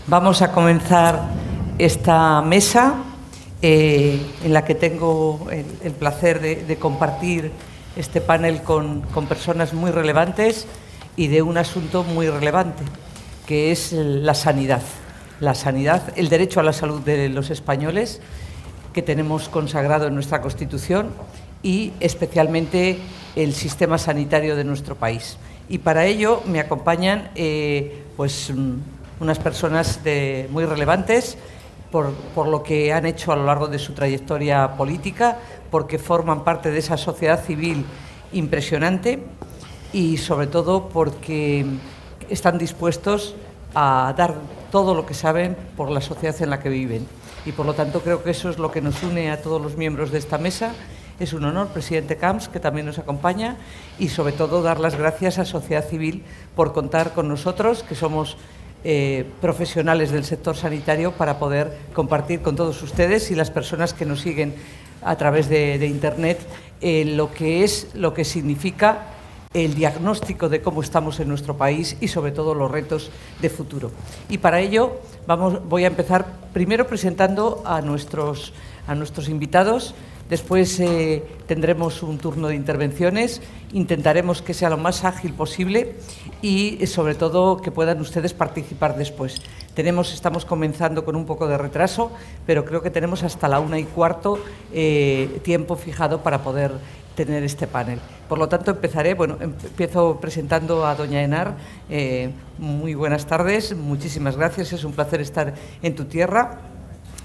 Vamos a comenzar esta mesa en la que tengo el placer de compartir este panel con personas muy relevantes y de un asunto muy relevante, que es la sanidad. La sanidad, el derecho a la salud de los españoles, que tenemos consagrado en nuestra Constitución, y especialmente el sistema sanitario de nuestro país. Y para ello me acompañan unas personas muy relevantes por lo que han hecho a lo largo de su trayectoria política, porque forman parte de esa sociedad civil impresionante y sobre todo porque están dispuestos a dar todo lo que saben por la sociedad en la que viven. Y por lo tanto creo que eso es lo que nos une a todos los miembros de esta mesa. Es un honor, presidente Camps, que también nos acompaña, y sobre todo dar las gracias a Sociedad Civil por contar con nosotros, que somos profesionales del sector sanitario, para poder compartir con todos ustedes y las personas que nos siguen a través de Internet lo que significa el diagnóstico de cómo estamos en nuestro país y sobre todo los retos de futuro. Y para ello voy a empezar primero presentando a nuestros invitados. Después tendremos un turno de intervenciones, intentaremos que sea lo más ágil posible y sobre todo que puedan ustedes participar después. Estamos comenzando con un poco de retraso, pero creo que tenemos hasta la 1:15 tiempo fijado para poder tener este panel. Por lo tanto, empiezo presentando a doña Henar. Muy buenas tardes, muchísimas gracias, es un placer estar en tu tierra.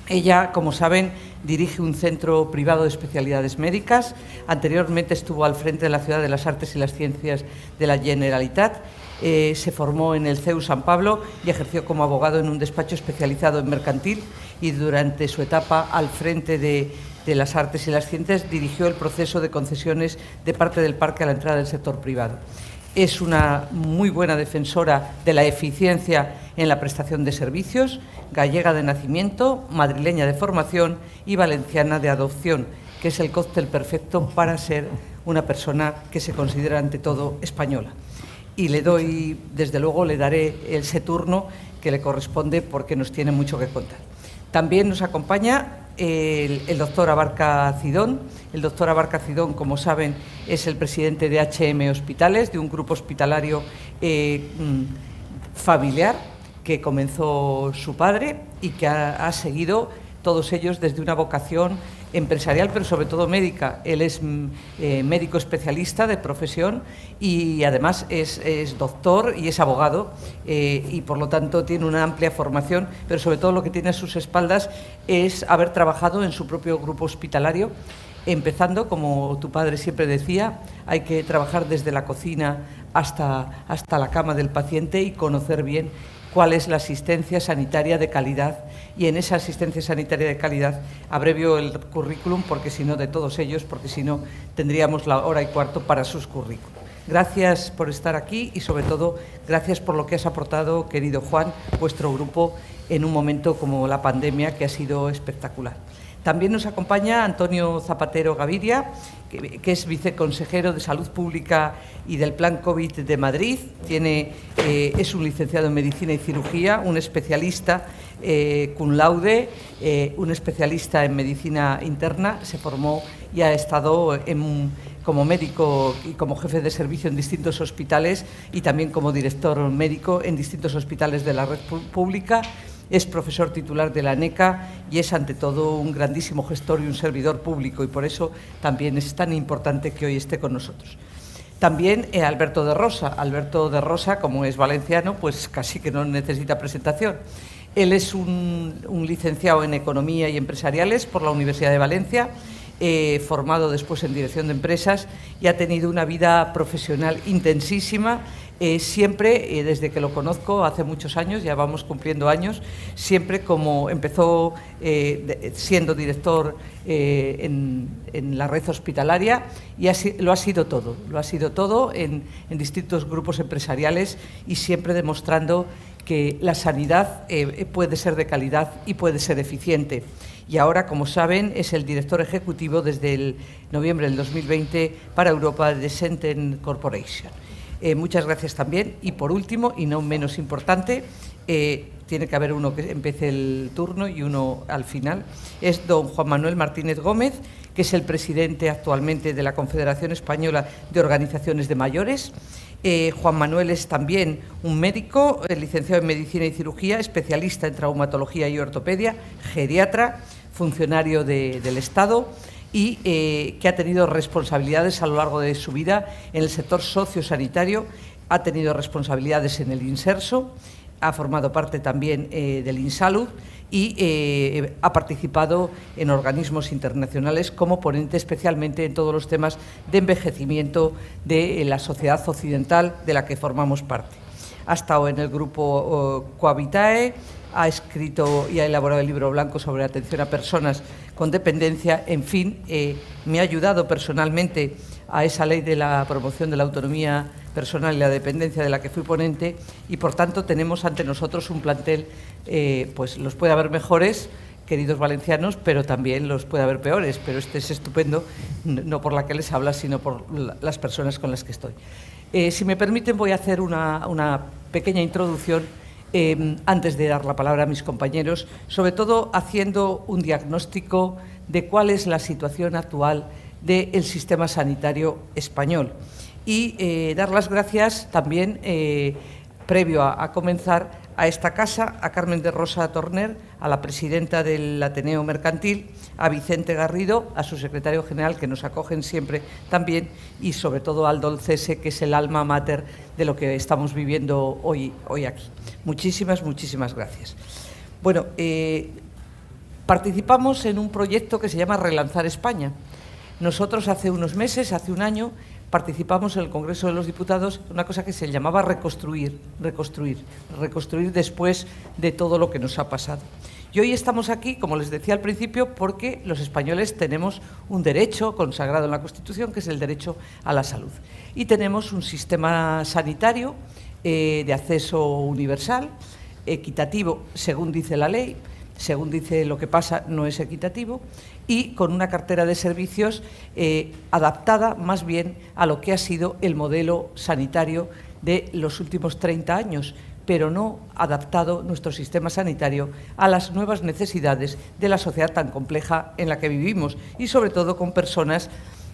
Ella, como saben, dirige un centro privado de especialidades médicas. Anteriormente estuvo al frente de la Ciudad de las Artes y las Ciencias de la Generalitat. Se formó en el CEU San Pablo y ejerció como abogado en un despacho especializado en mercantil, y durante su etapa al frente de las Artes y las Ciencias dirigió el proceso de concesiones de parte del parque a la entrada del sector privado. Es una muy buena defensora de la eficiencia en la prestación de servicios, gallega de nacimiento, madrileña de formación y valenciana de adopción, que es el cóctel perfecto para ser una persona que se considera ante todo española. Y desde luego le daré ese turno que le corresponde porque nos tiene mucho que contar. También nos acompaña el doctor Abarca Cidón. El doctor Abarca Cidón, como saben, es el presidente de HM Hospitales, de un grupo hospitalario familiar que comenzó su padre y que ha seguido todos ellos desde una vocación empresarial, pero sobre todo médica. Él es médico especialista de profesión y además es doctor y es abogado, y por lo tanto tiene una amplia formación, pero sobre todo lo que tiene a sus espaldas es haber trabajado en su propio grupo hospitalario, empezando, como tu padre siempre decía, hay que trabajar desde la cocina hasta la cama del paciente y conocer bien cuál es la asistencia sanitaria de calidad, y en esa asistencia sanitaria de calidad abrevio el currículum porque si no tendríamos la 1:15 para sus currículum. Gracias por estar aquí y sobre todo gracias por lo que has aportado, querido Juan, vuestro grupo en un momento como la pandemia, que ha sido espectacular. También nos acompaña Antonio Zapatero Gaviria, que es viceconsejero de Salud Pública y del Plan COVID de Madrid. Es un licenciado en Medicina y Cirugía, un especialista cum laude, un especialista en Medicina Interna. Se formó y ha estado como médico y como jefe de servicio en distintos hospitales y también como director médico en distintos hospitales de la red pública. Es profesor titular de la ANECA y es ante todo un grandísimo gestor y un servidor público, y por eso también es tan importante que hoy esté con nosotros. También Alberto de Rosa. Alberto de Rosa, como es valenciano, pues casi que no necesita presentación. Él es un licenciado en Economía y Empresariales por la Universidad de Valencia, formado después en Dirección de Empresas, y ha tenido una vida profesional intensísima. Siempre, desde que lo conozco, hace muchos años, ya vamos cumpliendo años, siempre como empezó siendo director en la red hospitalaria, y lo ha sido todo en distintos grupos empresariales, y siempre demostrando que la sanidad puede ser de calidad y puede ser eficiente. Y ahora, como saben, es el director ejecutivo desde el noviembre del 2020 para Europa de Senten Corporation. Muchas gracias también. Y por último, y no menos importante, tiene que haber uno que empiece el turno y uno al final, es don Juan Manuel Martínez Gómez, que es el presidente actualmente de la Confederación Española de Organizaciones de Mayores. Juan Manuel es también un médico, licenciado en Medicina y Cirugía, especialista en traumatología y ortopedia, geriatra, funcionario del Estado y que ha tenido responsabilidades a lo largo de su vida en el sector sociosanitario, ha tenido responsabilidades en el Inserso, ha formado parte también del INSALUD y ha participado en organismos internacionales como ponente especialmente en todos los temas de envejecimiento de la sociedad occidental de la que formamos parte. Ha estado en el grupo Cohabitae, ha escrito y ha elaborado el libro blanco sobre atención a personas con dependencia. En fin, me ha ayudado personalmente a esa ley de la promoción de la autonomía personal y la dependencia de la que fui ponente y, por tanto, tenemos ante nosotros un plantel, pues los puede haber mejores, queridos valencianos, pero también los puede haber peores, pero este es estupendo, no por la que les habla, sino por las personas con las que estoy. Si me permiten, voy a hacer una pequeña introducción antes de dar la palabra a mis compañeros, sobre todo haciendo un diagnóstico de cuál es la situación actual del sistema sanitario español y dar las gracias también, previo a comenzar, a esta casa, a Carmen de Rosa Torner, a la presidenta del Ateneo Mercantil, a Vicente Garrido, a su secretario general, que nos acogen siempre también, y sobre todo al Dolcese, que es el alma mater de lo que estamos viviendo hoy aquí. Muchísimas gracias. Bueno, participamos en un proyecto que se llama Relanzar España. Nosotros hace unos meses, hace un año, participamos en el Congreso de los Diputados en una cosa que se llamaba reconstruir después de todo lo que nos ha pasado. Y hoy estamos aquí, como les decía al principio, porque los españoles tenemos un derecho consagrado en la Constitución, que es el derecho a la salud. Y tenemos un sistema sanitario de acceso universal, equitativo, según dice la ley, según dice lo que pasa, no es equitativo, y con una cartera de servicios adaptada más bien a lo que ha sido el modelo sanitario de los últimos 30 años, pero no adaptado nuestro sistema sanitario a las nuevas necesidades de la sociedad tan compleja en la que vivimos y sobre todo con personas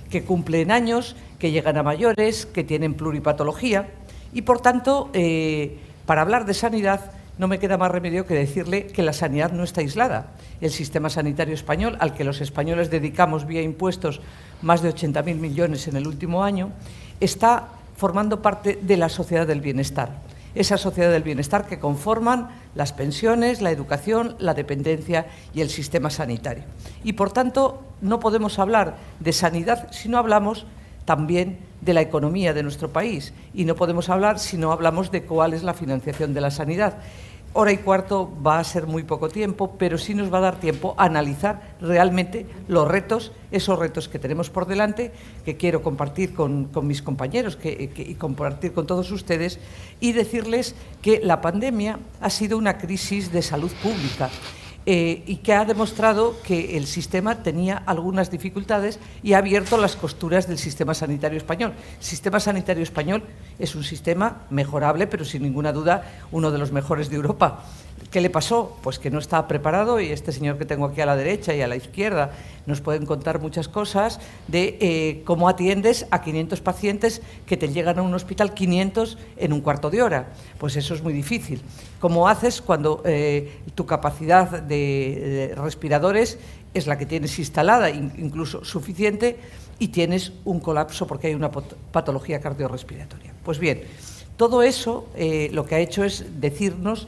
que cumplen años, que llegan a mayores, que tienen pluripatología y, por tanto, para hablar de sanidad no me queda más remedio que decirle que la sanidad no está aislada. El sistema sanitario español, al que los españoles dedicamos vía impuestos más de 80.000 millones en el último año, está formando parte de la sociedad del bienestar. Esa sociedad del bienestar que conforman las pensiones, la educación, la dependencia y el sistema sanitario. Y, por tanto, no podemos hablar de sanidad si no hablamos también de la economía de nuestro país, y no podemos hablar si no hablamos de cuál es la financiación de la sanidad. Hora y cuarto va a ser muy poco tiempo, pero sí nos va a dar tiempo a analizar realmente los retos, esos retos que tenemos por delante, que quiero compartir con mis compañeros y compartir con todos ustedes, y decirles que la pandemia ha sido una crisis de salud pública, y que ha demostrado que el sistema tenía algunas dificultades y ha abierto las costuras del sistema sanitario español. El sistema sanitario español es un sistema mejorable, pero sin ninguna duda uno de los mejores de Europa. ¿Qué le pasó? Pues que no estaba preparado, y este señor que tengo aquí a la derecha y a la izquierda nos pueden contar muchas cosas de cómo atiendes a 500 pacientes que te llegan a un hospital, 500 en un cuarto de hora. Pues eso es muy difícil. ¿Cómo haces cuando tu capacidad de respiradores es la que tienes instalada, incluso suficiente, y tienes un colapso porque hay una patología cardiorrespiratoria? Pues bien, todo eso lo que ha hecho es decirnos: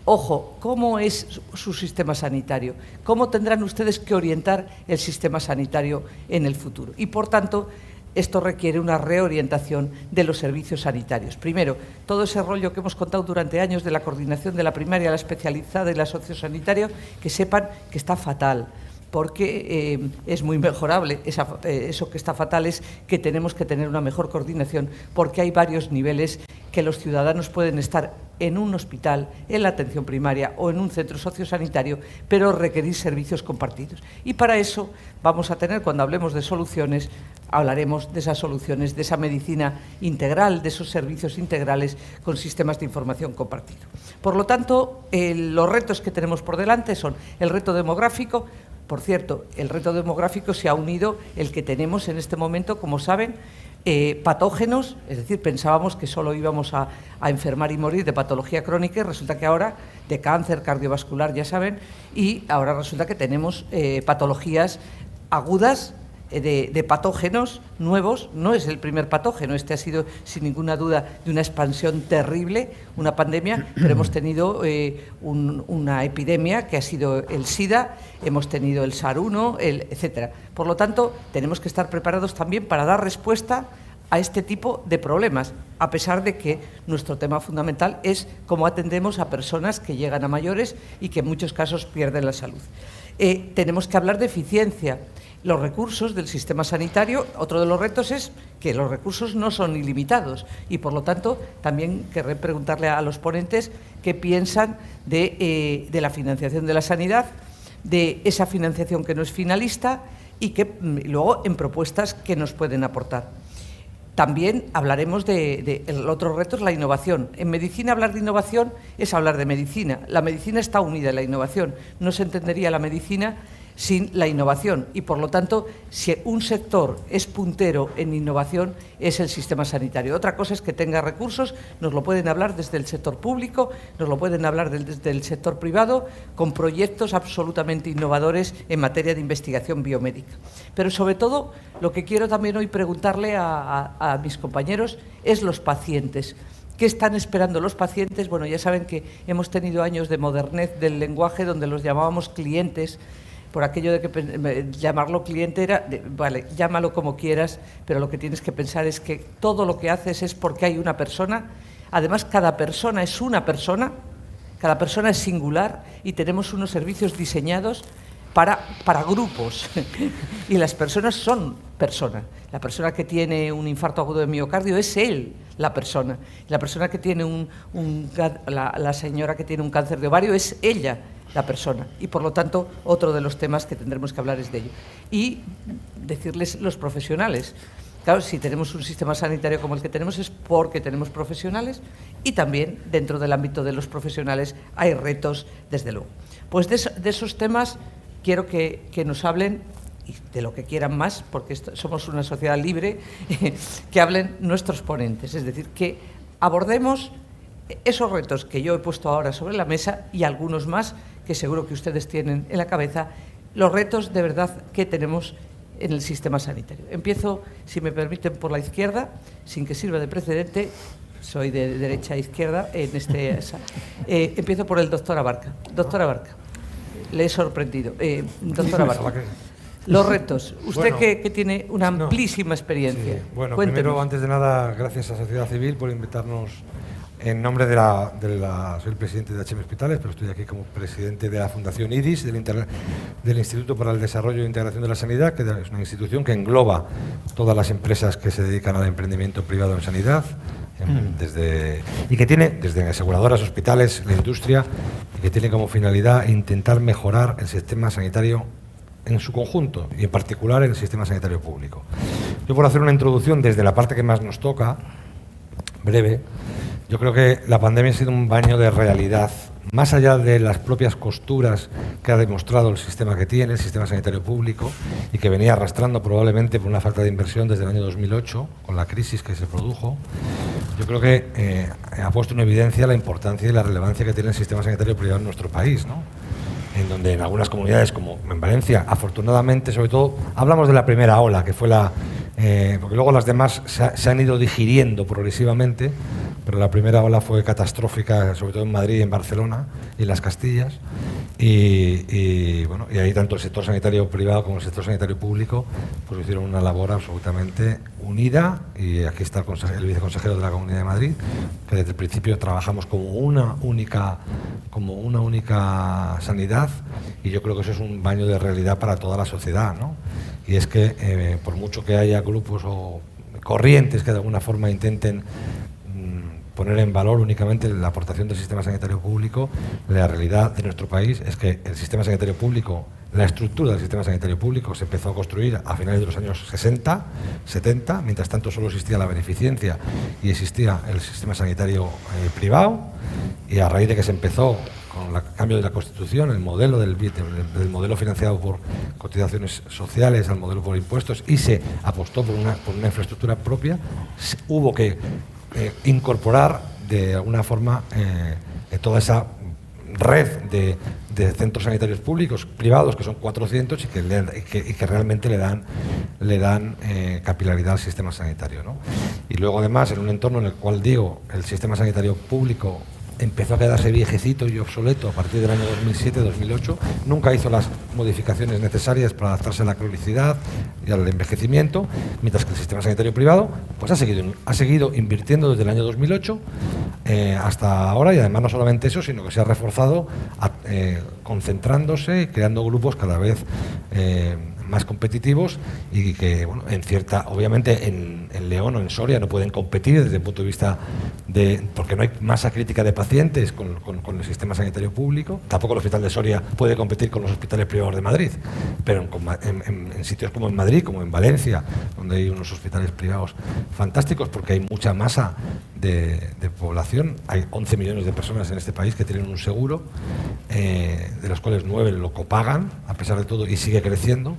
ojo, ¿cómo es su sistema sanitario? ¿Cómo tendrán ustedes que orientar el sistema sanitario en el futuro? Y, por tanto, esto requiere una reorientación de los servicios sanitarios. Primero, todo ese rollo que hemos contado durante años de la coordinación de la primaria, la especializada y la sociosanitaria, que sepan que está fatal, porque es muy mejorable. Eso que está fatal es que tenemos que tener una mejor coordinación, porque hay varios niveles que los ciudadanos pueden estar en un hospital, en la atención primaria o en un centro sociosanitario, pero requerir servicios compartidos. Y para eso vamos a tener, cuando hablemos de soluciones, hablaremos de esas soluciones, de esa medicina integral, de esos servicios integrales con sistemas de información compartido. Por lo tanto, los retos que tenemos por delante son el reto demográfico. Por cierto, el reto demográfico se ha unido el que tenemos en este momento, como saben, patógenos, es decir, pensábamos que solo íbamos a enfermar y morir de patología crónica y resulta que ahora de cáncer cardiovascular, ya saben, y ahora resulta que tenemos patologías agudas de patógenos nuevos. No es el primer patógeno, este ha sido sin ninguna duda de una expansión terrible, una pandemia, pero hemos tenido una epidemia que ha sido el SIDA, hemos tenido el SARS-1, etcétera. Por lo tanto, tenemos que estar preparados también para dar respuesta a este tipo de problemas, a pesar de que nuestro tema fundamental es cómo atendemos a personas que llegan a mayores y que en muchos casos pierden la salud. Tenemos que hablar de eficiencia. Los recursos del sistema sanitario, otro de los retos es que los recursos no son ilimitados y, por lo tanto, también querré preguntarle a los ponentes qué piensan de la financiación de la sanidad, de esa financiación que no es finalista y luego en propuestas que nos pueden aportar. También hablaremos el otro reto es la innovación. En medicina hablar de innovación es hablar de medicina. La medicina está unida a la innovación. No se entendería la medicina sin la innovación y, por lo tanto, si un sector es puntero en innovación es el sistema sanitario. Otra cosa es que tenga recursos, nos lo pueden hablar desde el sector público, nos lo pueden hablar desde el sector privado, con proyectos absolutamente innovadores en materia de investigación biomédica. Pero, sobre todo, lo que quiero también hoy preguntarle a mis compañeros es los pacientes. ¿Qué están esperando los pacientes? Bueno, ya saben que hemos tenido años de modernez del lenguaje donde los llamábamos clientes, por aquello de que llamarlo cliente era, vale, llámalo como quieras, pero lo que tienes que pensar es que todo lo que haces es porque hay una persona. Además, cada persona es una persona, cada persona es singular y tenemos unos servicios diseñados para grupos y las personas son personas. La persona que tiene un infarto agudo de miocardio es él, la persona. La persona que tiene la señora que tiene un cáncer de ovario es ella, la persona, y por lo tanto otro de los temas que tendremos que hablar es de ello. Y decirles los profesionales, claro, si tenemos un sistema sanitario como el que tenemos es porque tenemos profesionales y también dentro del ámbito de los profesionales hay retos, desde luego. Pues de esos temas quiero que nos hablen, y de lo que quieran más, porque somos una sociedad libre, que hablen nuestros ponentes, es decir, que abordemos esos retos que yo he puesto ahora sobre la mesa y algunos más que seguro que ustedes tienen en la cabeza, los retos de verdad que tenemos en el sistema sanitario. Empiezo, si me permiten, por la izquierda, sin que sirva de precedente, soy de derecha a izquierda, empiezo por el doctor Abarca. Doctor Abarca, le he sorprendido. Doctor Abarca, los retos, usted bueno, que tiene una amplísima experiencia. Sí. Bueno, cuéntenos. Primero, antes de nada, gracias a Sociedad Civil por invitarnos. En nombre soy el presidente de HM Hospitales, pero estoy aquí como presidente de la Fundación IDIS, del Instituto para el Desarrollo e Integración de la Sanidad, que es una institución que engloba todas las empresas que se dedican al emprendimiento privado en sanidad, y que tiene, desde aseguradoras, hospitales, la industria, y que tiene como finalidad intentar mejorar el sistema sanitario en su conjunto, y en particular el sistema sanitario público. Yo, por hacer una introducción desde la parte que más nos toca, breve, yo creo que la pandemia ha sido un baño de realidad, más allá de las propias costuras que ha demostrado el sistema que tiene, el sistema sanitario público, y que venía arrastrando probablemente por una falta de inversión desde el año 2008, con la crisis que se produjo. Yo creo que ha puesto en evidencia la importancia y la relevancia que tiene el sistema sanitario privado en nuestro país, ¿no? En donde en algunas comunidades, como en Valencia, afortunadamente, sobre todo, hablamos de la primera ola, que fue porque luego las demás se han ido digiriendo progresivamente, pero la primera ola fue catastrófica, sobre todo en Madrid y en Barcelona y en las Castillas, y ahí tanto el sector sanitario privado como el sector sanitario público pues hicieron una labor absolutamente unida, y aquí está el viceconsejero de la Comunidad de Madrid, que desde el principio trabajamos como una única sanidad, y yo creo que eso es un baño de realidad para toda la sociedad, ¿no? Y es que por mucho que haya grupos o corrientes que de alguna forma intenten poner en valor únicamente la aportación del sistema sanitario público. La realidad de nuestro país es que el sistema sanitario público, la estructura del sistema sanitario público se empezó a construir a finales de los años 60, 70, mientras tanto solo existía la beneficencia y existía el sistema sanitario privado, y a raíz de que se empezó con el cambio de la Constitución, el modelo del modelo financiado por cotizaciones sociales al modelo por impuestos, y se apostó por una infraestructura propia, hubo que incorporar de alguna forma toda esa red de centros sanitarios públicos, privados, que son 400 y que realmente le dan capilaridad al sistema sanitario, ¿no? Y luego, además, en un entorno en el cual, digo, el sistema sanitario público empezó a quedarse viejecito y obsoleto a partir del año 2007-2008, nunca hizo las modificaciones necesarias para adaptarse a la cronicidad y al envejecimiento, mientras que el sistema sanitario privado pues ha seguido invirtiendo desde el año 2008 hasta ahora, y además no solamente eso, sino que se ha reforzado concentrándose y creando grupos cada vez más competitivos, y que, bueno, obviamente en León o en Soria no pueden competir desde el punto de vista porque no hay masa crítica de pacientes con el sistema sanitario público. Tampoco el hospital de Soria puede competir con los hospitales privados de Madrid, pero en sitios como en Madrid, como en Valencia, donde hay unos hospitales privados fantásticos, porque hay mucha masa de población. Hay 11 millones de personas en este país que tienen un seguro, de los cuales 9 lo copagan, a pesar de todo, y sigue creciendo.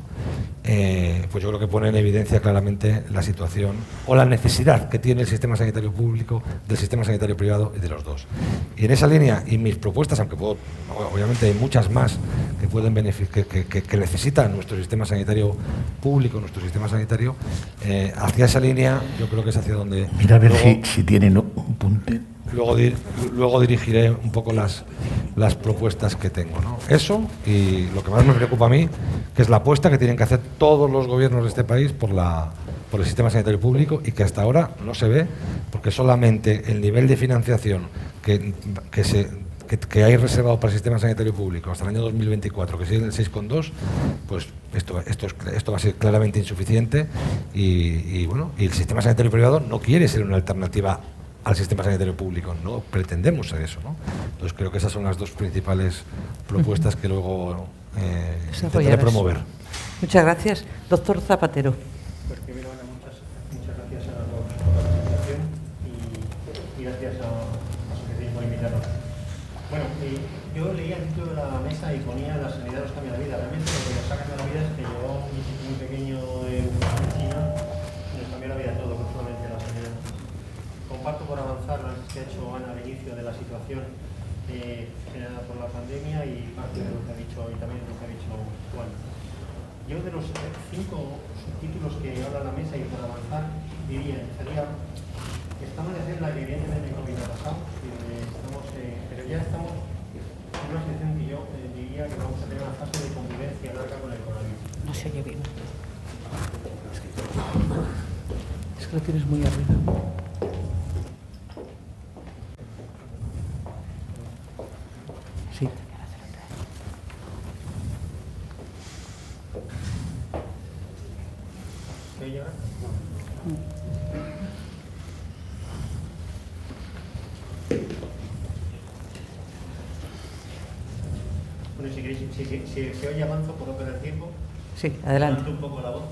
Pues yo creo que pone en evidencia claramente la situación o la necesidad que tiene el sistema sanitario público del sistema sanitario privado, y de los dos. Y en esa línea, y mis propuestas, aunque obviamente hay muchas más que pueden que necesitan nuestro sistema sanitario público, nuestro sistema sanitario, hacia esa línea yo creo que es hacia donde... Mira a ver si tienen un punto. Luego dirigiré un poco las propuestas que tengo, ¿no? Eso, y lo que más me preocupa a mí, que es la apuesta que tienen que hacer todos los gobiernos de este país por el sistema sanitario público, y que hasta ahora no se ve, porque solamente el nivel de financiación que hay reservado para el sistema sanitario público hasta el año 2024, que sigue en el 6,2, pues esto va a ser claramente insuficiente, y el sistema sanitario privado no quiere ser una alternativa al sistema sanitario público, no pretendemos ser eso, ¿no? Entonces creo que esas son las dos principales propuestas que luego intentaré promover. Muchas gracias. Doctor Zapatero. Pues primero, Ana, muchas gracias a por la presentación, y gracias a Asociación por invitarnos. Bueno, yo leía el título de la mesa y ponía "La sanidad nos cambia la vida". Realmente lo que nos saca de la vida es que llegó un sitio muy pequeño en China y nos cambió la vida a todos, no solamente la sanidad. Comparto por avanzar lo que ha hecho Ana al inicio de la situación generada por la pandemia, y parte de lo que ha dicho, y también lo que ha dicho Juan. Yo, de los 5 subtítulos que habla la mesa, y por avanzar, diría, estamos de hacer la que evidentemente el COVID ha pasado, pero ya estamos en una situación que yo diría que vamos a tener una fase de convivencia larga con el coronavirus. No se oye bien. Es que lo tienes muy arriba. Sí. ¿Se oye ahora? Bueno, si queréis, si se oye, avanzo por no perder tiempo. Sí, adelante. Levanto un poco la voz.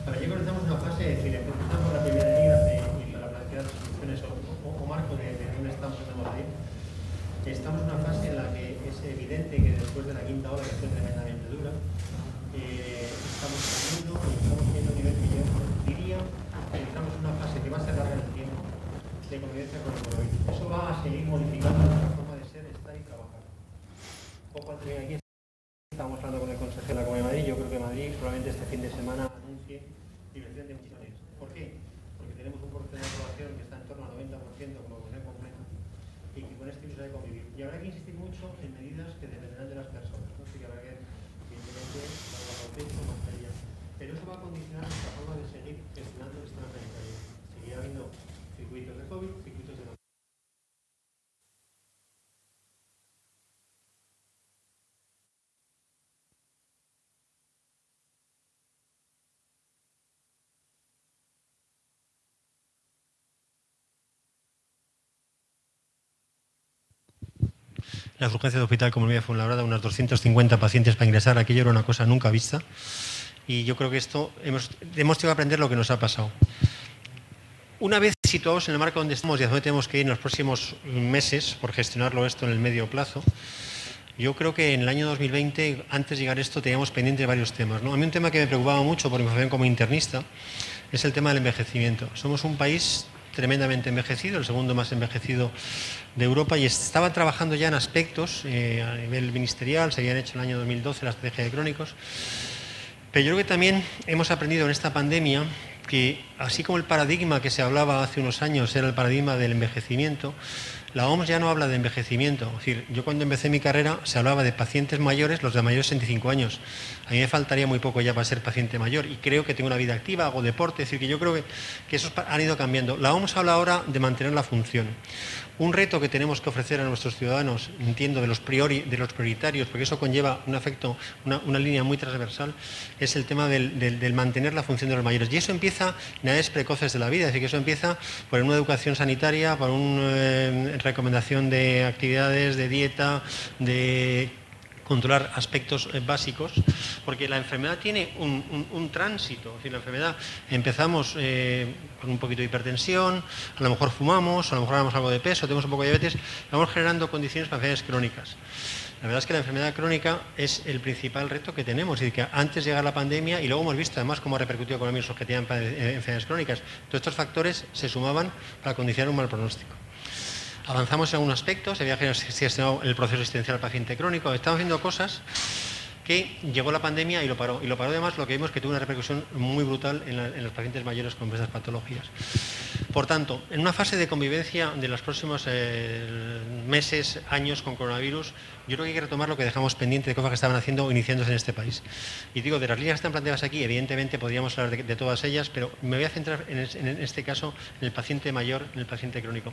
Para ello comenzamos una fase, es decir, empezamos por la primera liga y para plantear soluciones o marco de dónde estamos y dónde ir. Estamos en una fase en la que es evidente que después de la quinta ola, que fue tremendamente dura, estamos teniendo un nivel que yo diría que entramos en una fase que va a ser larga en el tiempo de convivencia con el coronavirus. Eso va a seguir modificando nuestra forma de ser, estar y trabajar. Poco antes de venir aquí estábamos hablando con el consejero de la Comunidad de Madrid. Yo creo que Madrid probablemente este fin de semana anuncie liberación de muchísimas. ¿Por qué? Porque tenemos un porcentaje de aprobación que está en torno al 90% como comunidad completa, y que con este virus hay que convivir. Y habrá que insistir mucho en medidas que dependerán de las personas, ¿no? Así que habrá que, evidentemente, dar al pecho, mascarilla. Pero eso va a condicionar nuestra forma de seguir gestionando el sistema sanitario. Seguirá habiendo circuitos de COVID, circuitos de las urgencias de Hospital Comunidad de Fuenlabrada, unas 250 pacientes para ingresar. Aquello era una cosa nunca vista. Y yo creo que esto hemos tenido que aprender lo que nos ha pasado. Una vez situados en el marco donde estamos y a donde tenemos que ir en los próximos meses por gestionarlo esto en el medio plazo, yo creo que en el año 2020, antes de llegar a esto, teníamos pendientes varios temas, ¿no? A mí un tema que me preocupaba mucho por mi formación como internista es el tema del envejecimiento. Somos un país tremendamente envejecido, el segundo más envejecido de Europa, y estaba trabajando ya en aspectos a nivel ministerial, se habían hecho en el año 2012 la estrategia de crónicos, pero yo creo que también hemos aprendido en esta pandemia que, así como el paradigma que se hablaba hace unos años era el paradigma del envejecimiento, la OMS ya no habla de envejecimiento. Es decir, yo cuando empecé mi carrera se hablaba de pacientes mayores, los de mayores de 65 años. A mí me faltaría muy poco ya para ser paciente mayor y creo que tengo una vida activa, hago deporte, es decir, que yo creo que esos han ido cambiando. La OMS habla ahora de mantener la función. Un reto que tenemos que ofrecer a nuestros ciudadanos, entiendo, de los prioritarios, porque eso conlleva un efecto, una línea muy transversal, es el tema del mantener la función de los mayores. Y eso empieza en edades precoces de la vida, es decir, que eso empieza por una educación sanitaria, por una recomendación de actividades, de dieta, de controlar aspectos básicos, porque la enfermedad tiene un tránsito. Es decir, la enfermedad, empezamos con un poquito de hipertensión, a lo mejor fumamos, a lo mejor hagamos algo de peso, tenemos un poco de diabetes, vamos generando condiciones para enfermedades crónicas. La verdad es que la enfermedad crónica es el principal reto que tenemos, y que antes de llegar la pandemia, y luego hemos visto además cómo ha repercutido con los que tienen enfermedades crónicas, todos estos factores se sumaban para condicionar un mal pronóstico. Avanzamos en algún aspecto, se había gestionado el proceso asistencial al paciente crónico, estamos haciendo cosas que llegó la pandemia y lo paró. Y lo paró además, lo que vimos que tuvo una repercusión muy brutal en los pacientes mayores con estas patologías. Por tanto, en una fase de convivencia de los próximos meses, años con coronavirus, yo creo que hay que retomar lo que dejamos pendiente de cosas que estaban haciendo o iniciándose en este país. Y digo, de las líneas que están planteadas aquí, evidentemente podríamos hablar de todas ellas, pero me voy a centrar en este caso en el paciente mayor, en el paciente crónico.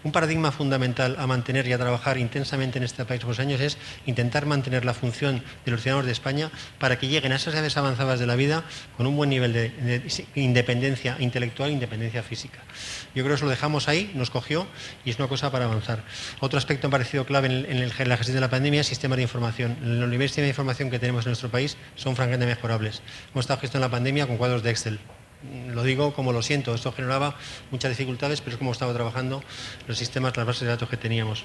Un paradigma fundamental a mantener y a trabajar intensamente en este país por los años es intentar mantener la función de los ciudadanos de España para que lleguen a esas edades avanzadas de la vida con un buen nivel de independencia intelectual e independencia física. Yo creo que eso lo dejamos ahí, nos cogió y es una cosa para avanzar. Otro aspecto parecido clave en la gestión de la pandemia es sistemas de información. Los niveles de información que tenemos en nuestro país son francamente mejorables. Hemos estado gestionando la pandemia con cuadros de Excel. Lo digo como lo siento, esto generaba muchas dificultades, pero es como estaba trabajando los sistemas, las bases de datos que teníamos.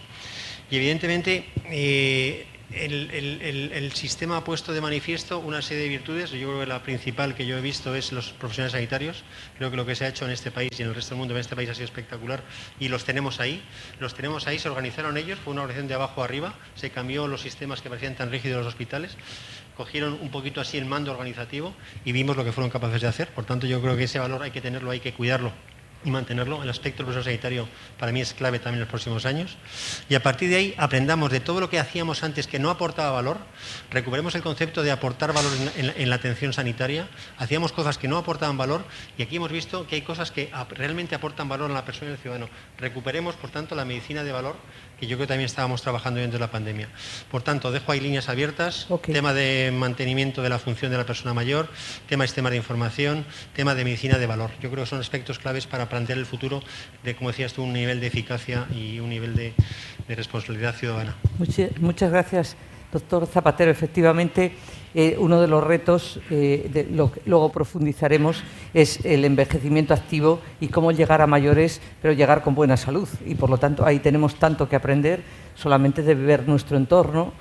Y evidentemente el sistema ha puesto de manifiesto una serie de virtudes. Yo creo que la principal que yo he visto es los profesionales sanitarios. Creo que lo que se ha hecho en este país y en el resto del mundo, en este país, ha sido espectacular y los tenemos ahí, se organizaron ellos, fue una organización de abajo a arriba, se cambió los sistemas que parecían tan rígidos en los hospitales, cogieron un poquito así el mando organizativo y vimos lo que fueron capaces de hacer. Por tanto, yo creo que ese valor hay que tenerlo, hay que cuidarlo y mantenerlo. El aspecto del profesor sanitario para mí es clave también en los próximos años, y a partir de ahí aprendamos de todo lo que hacíamos antes que no aportaba valor, recuperemos el concepto de aportar valor en la atención sanitaria. Hacíamos cosas que no aportaban valor y aquí hemos visto que hay cosas que realmente aportan valor a la persona y al ciudadano. Recuperemos, por tanto, la medicina de valor, que yo creo que también estábamos trabajando dentro de la pandemia. Por tanto, dejo ahí líneas abiertas, tema de mantenimiento de la función de la persona mayor, tema de sistemas de información, tema de medicina de valor. Yo creo que son aspectos claves para plantear el futuro de, como decías tú, un nivel de eficacia y un nivel de responsabilidad ciudadana. Muchas gracias, doctor Zapatero. Efectivamente, uno de los retos, luego profundizaremos, es el envejecimiento activo y cómo llegar a mayores, pero llegar con buena salud. Y por lo tanto, ahí tenemos tanto que aprender, solamente de ver nuestro entorno,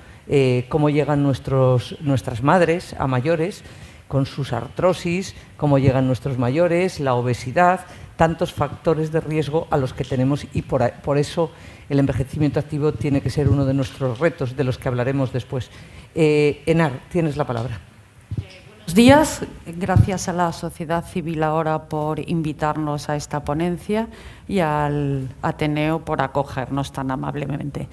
cómo llegan nuestras madres a mayores con sus artrosis, cómo llegan nuestros mayores, la obesidad, tantos factores de riesgo a los que tenemos, y por eso el envejecimiento activo tiene que ser uno de nuestros retos, de los que hablaremos después. Enar, tienes la palabra. Buenos días, gracias a la sociedad civil ahora por invitarnos a esta ponencia y al Ateneo por acogernos tan amablemente.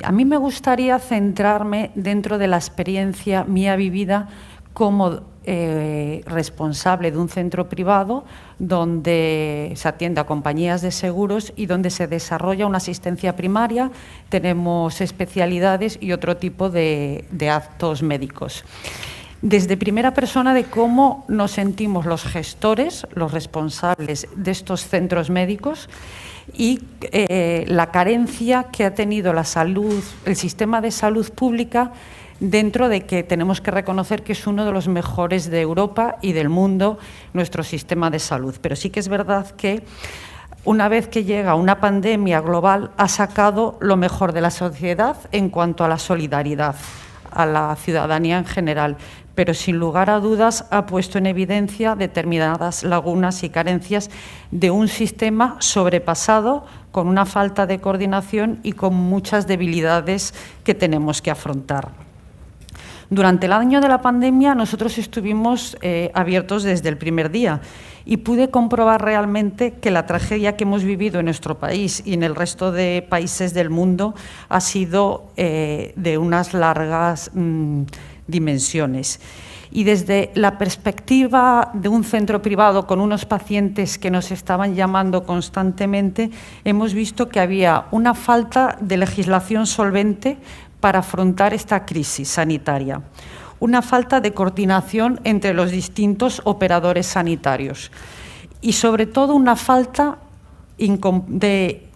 A mí me gustaría centrarme dentro de la experiencia mía vivida como responsable de un centro privado donde se atiende a compañías de seguros y donde se desarrolla una asistencia primaria, tenemos especialidades y otro tipo de actos médicos. Desde primera persona de cómo nos sentimos los gestores, los responsables de estos centros médicos, y la carencia que ha tenido la salud, el sistema de salud pública, dentro de que tenemos que reconocer que es uno de los mejores de Europa y del mundo, nuestro sistema de salud. Pero sí que es verdad que una vez que llega una pandemia global, ha sacado lo mejor de la sociedad en cuanto a la solidaridad, a la ciudadanía en general, pero sin lugar a dudas ha puesto en evidencia determinadas lagunas y carencias de un sistema sobrepasado, con una falta de coordinación y con muchas debilidades que tenemos que afrontar. Durante el año de la pandemia nosotros estuvimos abiertos desde el primer día y pude comprobar realmente que la tragedia que hemos vivido en nuestro país y en el resto de países del mundo ha sido de unas largas dimensiones. Y desde la perspectiva de un centro privado con unos pacientes que nos estaban llamando constantemente, hemos visto que había una falta de legislación solvente para afrontar esta crisis sanitaria, una falta de coordinación entre los distintos operadores sanitarios y, sobre todo, una falta de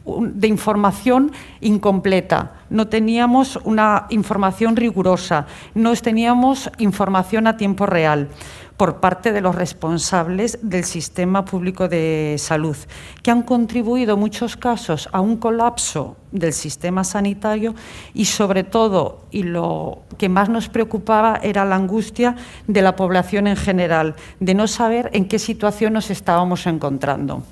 información incompleta. No teníamos una información rigurosa, no teníamos información a tiempo real por parte de los responsables del sistema público de salud, que han contribuido en muchos casos a un colapso del sistema sanitario y, sobre todo, y lo que más nos preocupaba era la angustia de la población en general, de no saber en qué situación nos estábamos encontrando.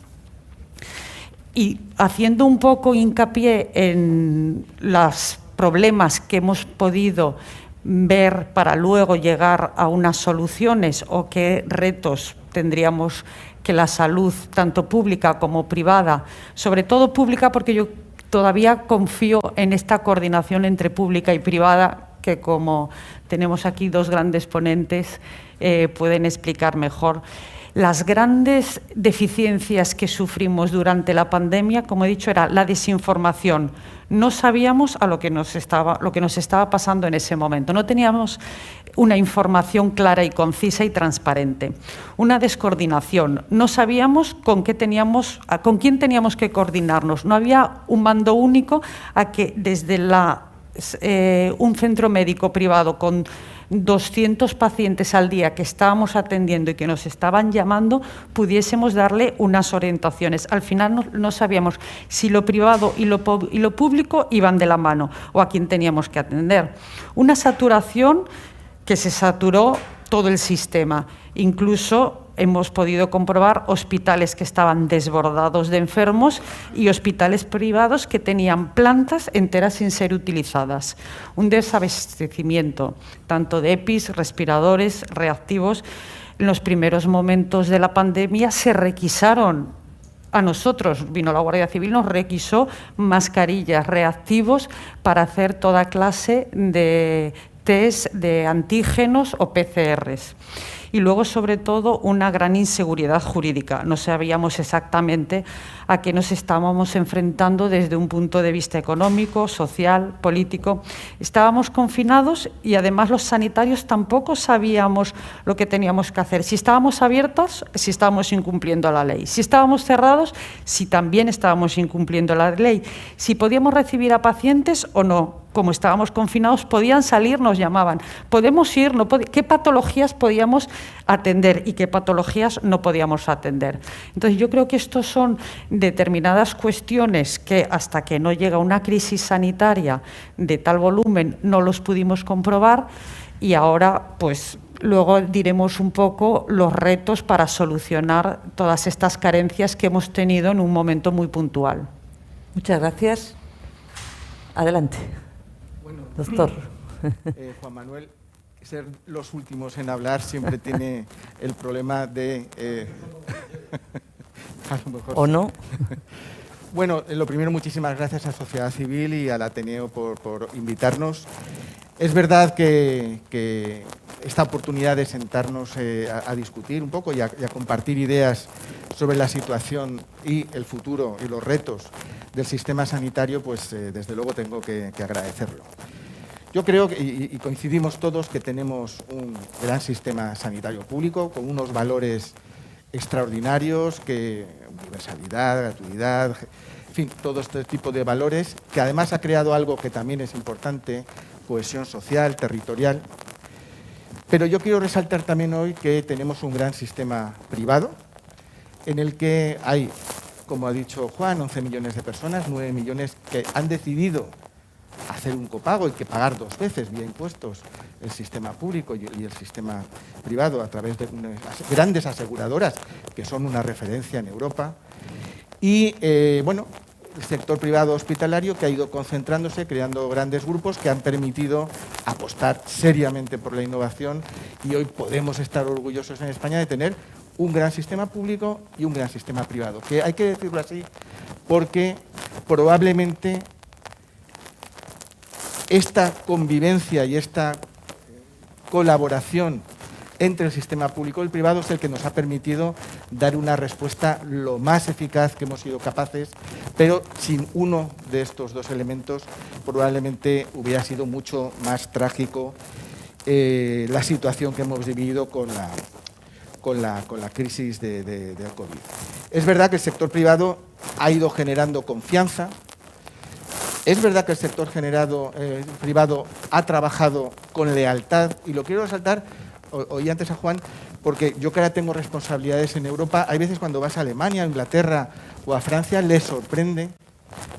Y haciendo un poco hincapié en los problemas que hemos podido ver para luego llegar a unas soluciones o qué retos tendríamos que la salud, tanto pública como privada, sobre todo pública, porque yo todavía confío en esta coordinación entre pública y privada, que como tenemos aquí dos grandes ponentes, pueden explicar mejor. Las grandes deficiencias que sufrimos durante la pandemia, como he dicho, era la desinformación. No sabíamos lo que nos estaba pasando en ese momento. No teníamos una información clara y concisa y transparente. Una descoordinación. No sabíamos con quién teníamos que coordinarnos. No había un mando único a que desde un centro médico privado con 200 pacientes al día que estábamos atendiendo y que nos estaban llamando, pudiésemos darle unas orientaciones. Al final no sabíamos si lo privado y lo público iban de la mano o a quién teníamos que atender. Una saturación que se saturó todo el sistema. Incluso hemos podido comprobar hospitales que estaban desbordados de enfermos y hospitales privados que tenían plantas enteras sin ser utilizadas. Un desabastecimiento, tanto de EPIs, respiradores, reactivos. En los primeros momentos de la pandemia se requisaron a nosotros, vino la Guardia Civil, nos requisó mascarillas, reactivos para hacer toda clase de test de antígenos o PCRs. Y luego, sobre todo, una gran inseguridad jurídica. No sabíamos exactamente a qué nos estábamos enfrentando desde un punto de vista económico, social, político. Estábamos confinados y, además, los sanitarios tampoco sabíamos lo que teníamos que hacer. Si estábamos abiertos, si estábamos incumpliendo la ley. Si estábamos cerrados, si también estábamos incumpliendo la ley. Si podíamos recibir a pacientes o no. Como estábamos confinados, podían salir, nos llamaban. ¿Podemos ir? No ¿Qué patologías podíamos atender y qué patologías no podíamos atender? Entonces, yo creo que estos son determinadas cuestiones que, hasta que no llega una crisis sanitaria de tal volumen, no los pudimos comprobar, y ahora, pues, luego diremos un poco los retos para solucionar todas estas carencias que hemos tenido en un momento muy puntual. Muchas gracias. Adelante. Bueno, doctor. Juan Manuel, ser los últimos en hablar siempre tiene el problema de... a lo mejor ¿O no? Bueno, lo primero, muchísimas gracias a Sociedad Civil y al Ateneo por invitarnos. Es verdad que esta oportunidad de sentarnos a discutir un poco y a compartir ideas sobre la situación y el futuro y los retos del sistema sanitario, pues desde luego tengo que agradecerlo. Yo creo, y coincidimos todos, que tenemos un gran sistema sanitario público con unos valores extraordinarios, universalidad, gratuidad, en fin, todo este tipo de valores, que además ha creado algo que también es importante, cohesión social, territorial. Pero yo quiero resaltar también hoy que tenemos un gran sistema privado, en el que hay, como ha dicho Juan, 11 millones de personas, 9 millones que han decidido hacer un copago y que pagar 2 veces vía impuestos el sistema público y el sistema privado a través de unas grandes aseguradoras que son una referencia en Europa. Y, bueno, el sector privado hospitalario que ha ido concentrándose, creando grandes grupos que han permitido apostar seriamente por la innovación, y hoy podemos estar orgullosos en España de tener un gran sistema público y un gran sistema privado, que hay que decirlo así porque probablemente esta convivencia y esta colaboración entre el sistema público y el privado es el que nos ha permitido dar una respuesta lo más eficaz que hemos sido capaces, pero sin uno de estos dos elementos probablemente hubiera sido mucho más trágico la situación que hemos vivido con la crisis del COVID. Es verdad que el sector privado ha ido generando confianza. Es verdad que el sector privado ha trabajado con lealtad, y lo quiero resaltar, oí antes a Juan, porque yo que ahora tengo responsabilidades en Europa, hay veces cuando vas a Alemania, a Inglaterra o a Francia, les sorprende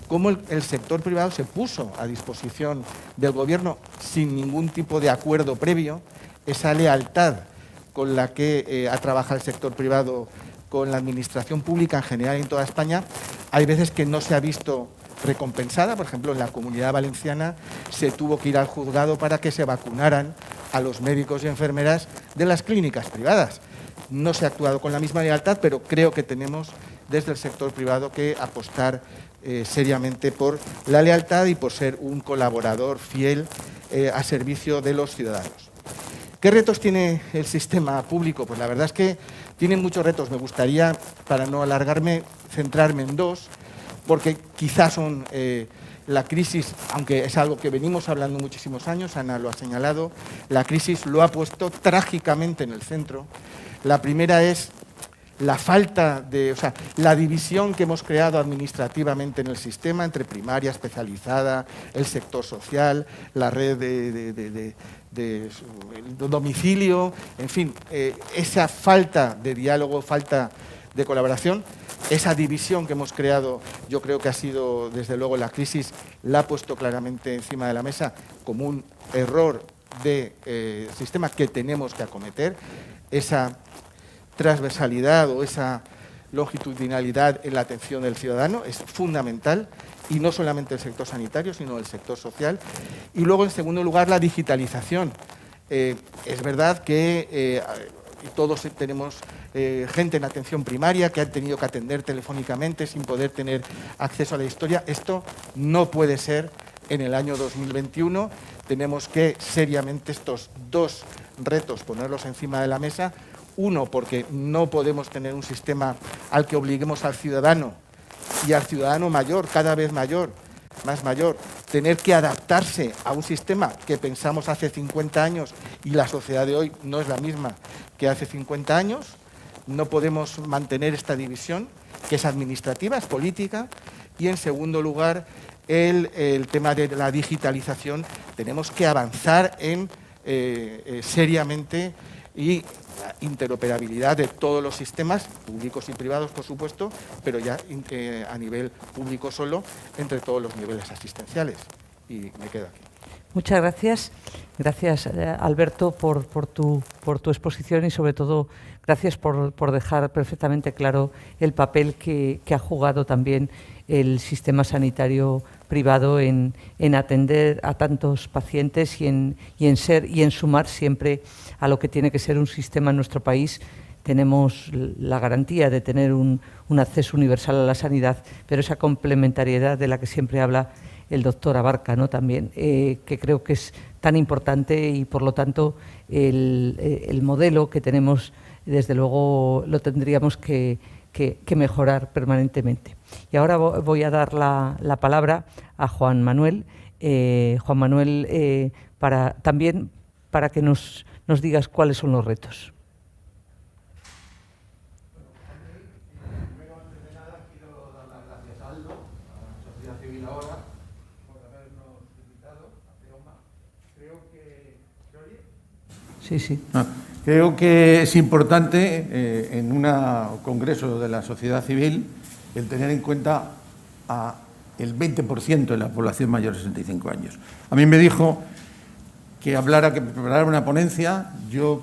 cómo el sector privado se puso a disposición del gobierno sin ningún tipo de acuerdo previo. Esa lealtad con la que ha trabajado el sector privado con la administración pública en general en toda España, hay veces que no se ha visto recompensada. Por ejemplo, en la Comunidad Valenciana se tuvo que ir al juzgado para que se vacunaran a los médicos y enfermeras de las clínicas privadas. No se ha actuado con la misma lealtad, pero creo que tenemos desde el sector privado que apostar seriamente por la lealtad y por ser un colaborador fiel a servicio de los ciudadanos. ¿Qué retos tiene el sistema público? Pues la verdad es que tiene muchos retos. Me gustaría, para no alargarme, centrarme en dos, porque quizás son la crisis, aunque es algo que venimos hablando muchísimos años, Ana lo ha señalado, la crisis lo ha puesto trágicamente en el centro. La primera es la falta de, o sea, la división que hemos creado administrativamente en el sistema entre primaria, especializada, el sector social, la red de domicilio, en fin, esa falta de diálogo, falta de colaboración, esa división que hemos creado, yo creo que ha sido, desde luego, la crisis la ha puesto claramente encima de la mesa como un error de sistema que tenemos que acometer. Esa transversalidad o esa longitudinalidad en la atención del ciudadano es fundamental, y no solamente el sector sanitario, sino el sector social. Y luego, en segundo lugar, la digitalización. Es verdad que todos tenemos gente en atención primaria que han tenido que atender telefónicamente sin poder tener acceso a la historia. Esto no puede ser en el año 2021. Tenemos que seriamente estos dos retos ponerlos encima de la mesa. Uno, porque no podemos tener un sistema al que obliguemos al ciudadano, y al ciudadano mayor, cada vez mayor, más mayor, tener que adaptarse a un sistema que pensamos hace 50 años y la sociedad de hoy no es la misma que hace 50 años. No podemos mantener esta división, que es administrativa, es política. Y, en segundo lugar, el tema de la digitalización. Tenemos que avanzar en seriamente y la interoperabilidad de todos los sistemas, públicos y privados, por supuesto, pero ya a nivel público solo, entre todos los niveles asistenciales. Y me quedo aquí. Muchas gracias. Gracias, Alberto, por tu exposición, y sobre todo gracias por dejar perfectamente claro el papel que ha jugado también el sistema sanitario privado en atender a tantos pacientes y en sumar siempre a lo que tiene que ser un sistema en nuestro país. Tenemos la garantía de tener un acceso universal a la sanidad, pero esa complementariedad de la que siempre habla el doctor Abarca, ¿no? También, que creo que es tan importante, y por lo tanto el modelo que tenemos, desde luego, lo tendríamos que mejorar permanentemente. Y ahora voy a dar la palabra a Juan Manuel. Juan Manuel, también para que nos digas cuáles son los retos. Primero, antes de nada, quiero dar las gracias a Aldo, a Sí, sí. Creo que es importante en un congreso de la sociedad civil el tener en cuenta a el 20% de la población mayor de 65 años. A mí me dijo que preparara una ponencia. Yo,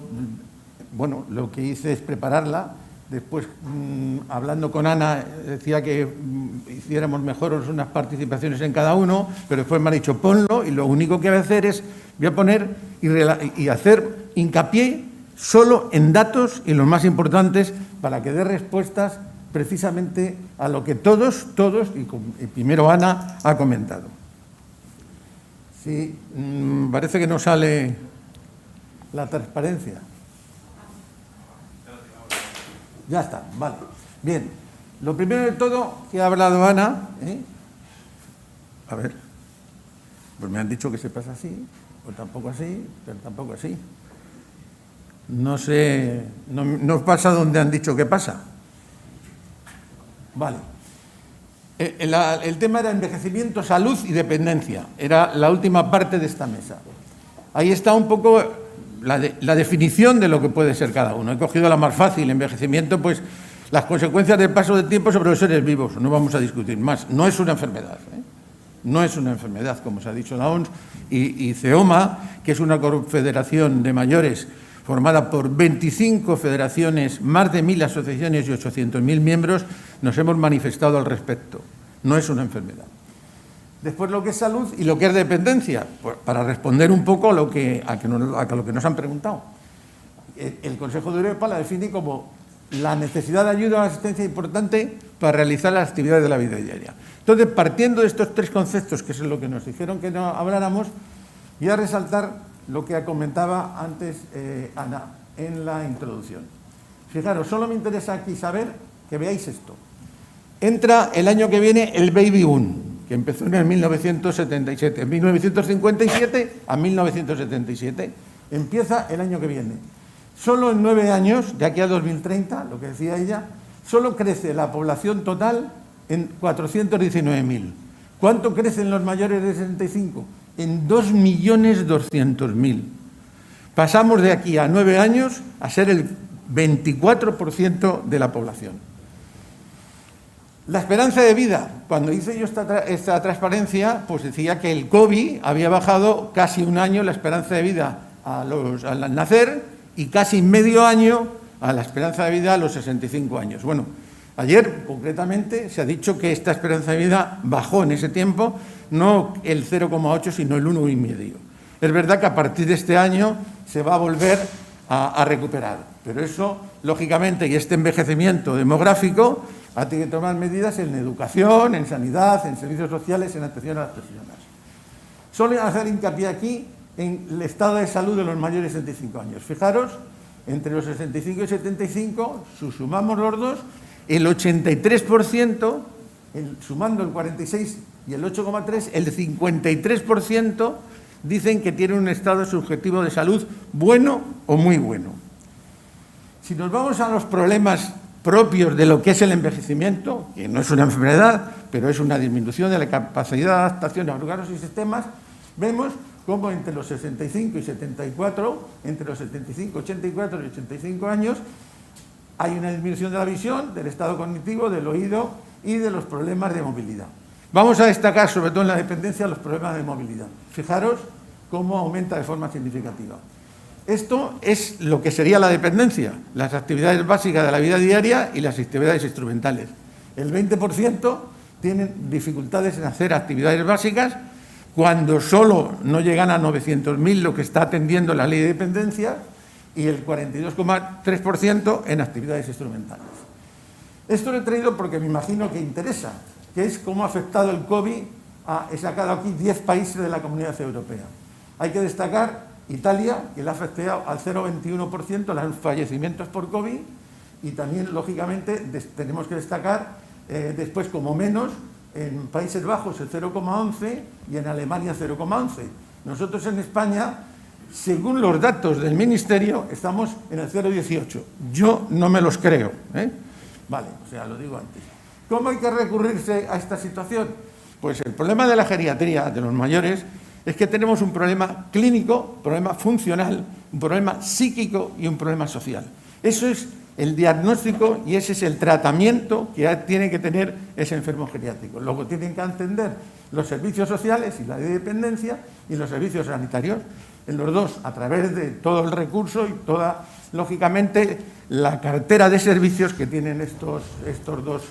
bueno, lo que hice es prepararla. Después, hablando con Ana, decía que hiciéramos mejor unas participaciones en cada uno, pero después me ha dicho, ponlo, y lo único que voy a hacer es, voy a poner y hacer hincapié solo en datos y los más importantes para que dé respuestas precisamente a lo que todos, y primero Ana, ha comentado. Sí, parece que no sale la transparencia. Ya está, vale. Bien, lo primero de todo que ha hablado Ana, a ver, pues me han dicho que se pasa así, o tampoco así, pero tampoco así. No sé, no pasa donde han dicho que pasa. Vale. El tema era envejecimiento, salud y dependencia. Era la última parte de esta mesa. Ahí está un poco la definición de lo que puede ser cada uno. He cogido la más fácil, envejecimiento, pues las consecuencias del paso del tiempo sobre los seres vivos. No vamos a discutir más. No es una enfermedad, No es una enfermedad, como se ha dicho la OMS. Y CEOMA, que es una confederación de mayores formada por 25 federaciones, más de 1.000 asociaciones y 800.000 miembros, nos hemos manifestado al respecto. No es una enfermedad. Después, lo que es salud y lo que es dependencia, pues, para responder un poco a lo que nos han preguntado. El Consejo de Europa la define como la necesidad de ayuda o asistencia importante para realizar las actividades de la vida diaria. Entonces, partiendo de estos tres conceptos, que es lo que nos dijeron que no habláramos, voy a resaltar lo que comentaba antes Ana en la introducción. Fijaros, solo me interesa aquí saber que veáis esto. Entra el año que viene el Baby Boom, que empezó en el 1977. En 1957 a 1977 empieza el año que viene. Solo en 9 años, de aquí a 2030, lo que decía ella, solo crece la población total en 419.000. ¿Cuánto crecen los mayores de 65? En 2.200.000. Pasamos de aquí a 9 años a ser el 24% de la población. La esperanza de vida, cuando hice yo esta transparencia, pues decía que el COVID había bajado casi un año la esperanza de vida al nacer y casi medio año a la esperanza de vida a los 65 años. Bueno, ayer concretamente se ha dicho que esta esperanza de vida bajó en ese tiempo, no el 0,8 sino el 1,5. Es verdad que a partir de este año se va a volver a recuperar, pero eso, lógicamente, y este envejecimiento demográfico, tiene que tomar medidas en educación, en sanidad, en servicios sociales, en atención a las personas. Solo hacer hincapié aquí en el estado de salud de los mayores de 65 años. Fijaros, entre los 65 y 75, si sumamos los dos, el 83%, sumando el 46 y el 8,3, el 53% dicen que tienen un estado subjetivo de salud bueno o muy bueno. Si nos vamos a los problemas propios de lo que es el envejecimiento, que no es una enfermedad, pero es una disminución de la capacidad de adaptación a órganos y sistemas, vemos cómo entre los 65 y 74, entre los 75, 84 y 85 años, hay una disminución de la visión, del estado cognitivo, del oído y de los problemas de movilidad. Vamos a destacar, sobre todo en la dependencia, los problemas de movilidad. Fijaros cómo aumenta de forma significativa. Esto es lo que sería la dependencia, las actividades básicas de la vida diaria y las actividades instrumentales. El 20% tienen dificultades en hacer actividades básicas cuando solo no llegan a 900.000 lo que está atendiendo la ley de dependencia y el 42,3% en actividades instrumentales. Esto lo he traído porque me imagino que interesa, que es cómo ha afectado el COVID he sacado aquí 10 países de la Comunidad Europea. Hay que destacar Italia, que le ha afectado al 0,21% los fallecimientos por COVID, y también, lógicamente, tenemos que destacar después como menos en Países Bajos el 0,11 y en Alemania 0,11. Nosotros en España, según los datos del Ministerio, estamos en el 0,18. Yo no me los creo, Vale, o sea, lo digo antes. ¿Cómo hay que recurrirse a esta situación? Pues el problema de la geriatría de los mayores es que tenemos un problema clínico, problema funcional, un problema psíquico y un problema social. Eso es el diagnóstico y ese es el tratamiento que tiene que tener ese enfermo geriátrico. Luego tienen que atender los servicios sociales y la ley de dependencia y los servicios sanitarios, en los dos, a través de todo el recurso y toda, lógicamente, la cartera de servicios que tienen estos dos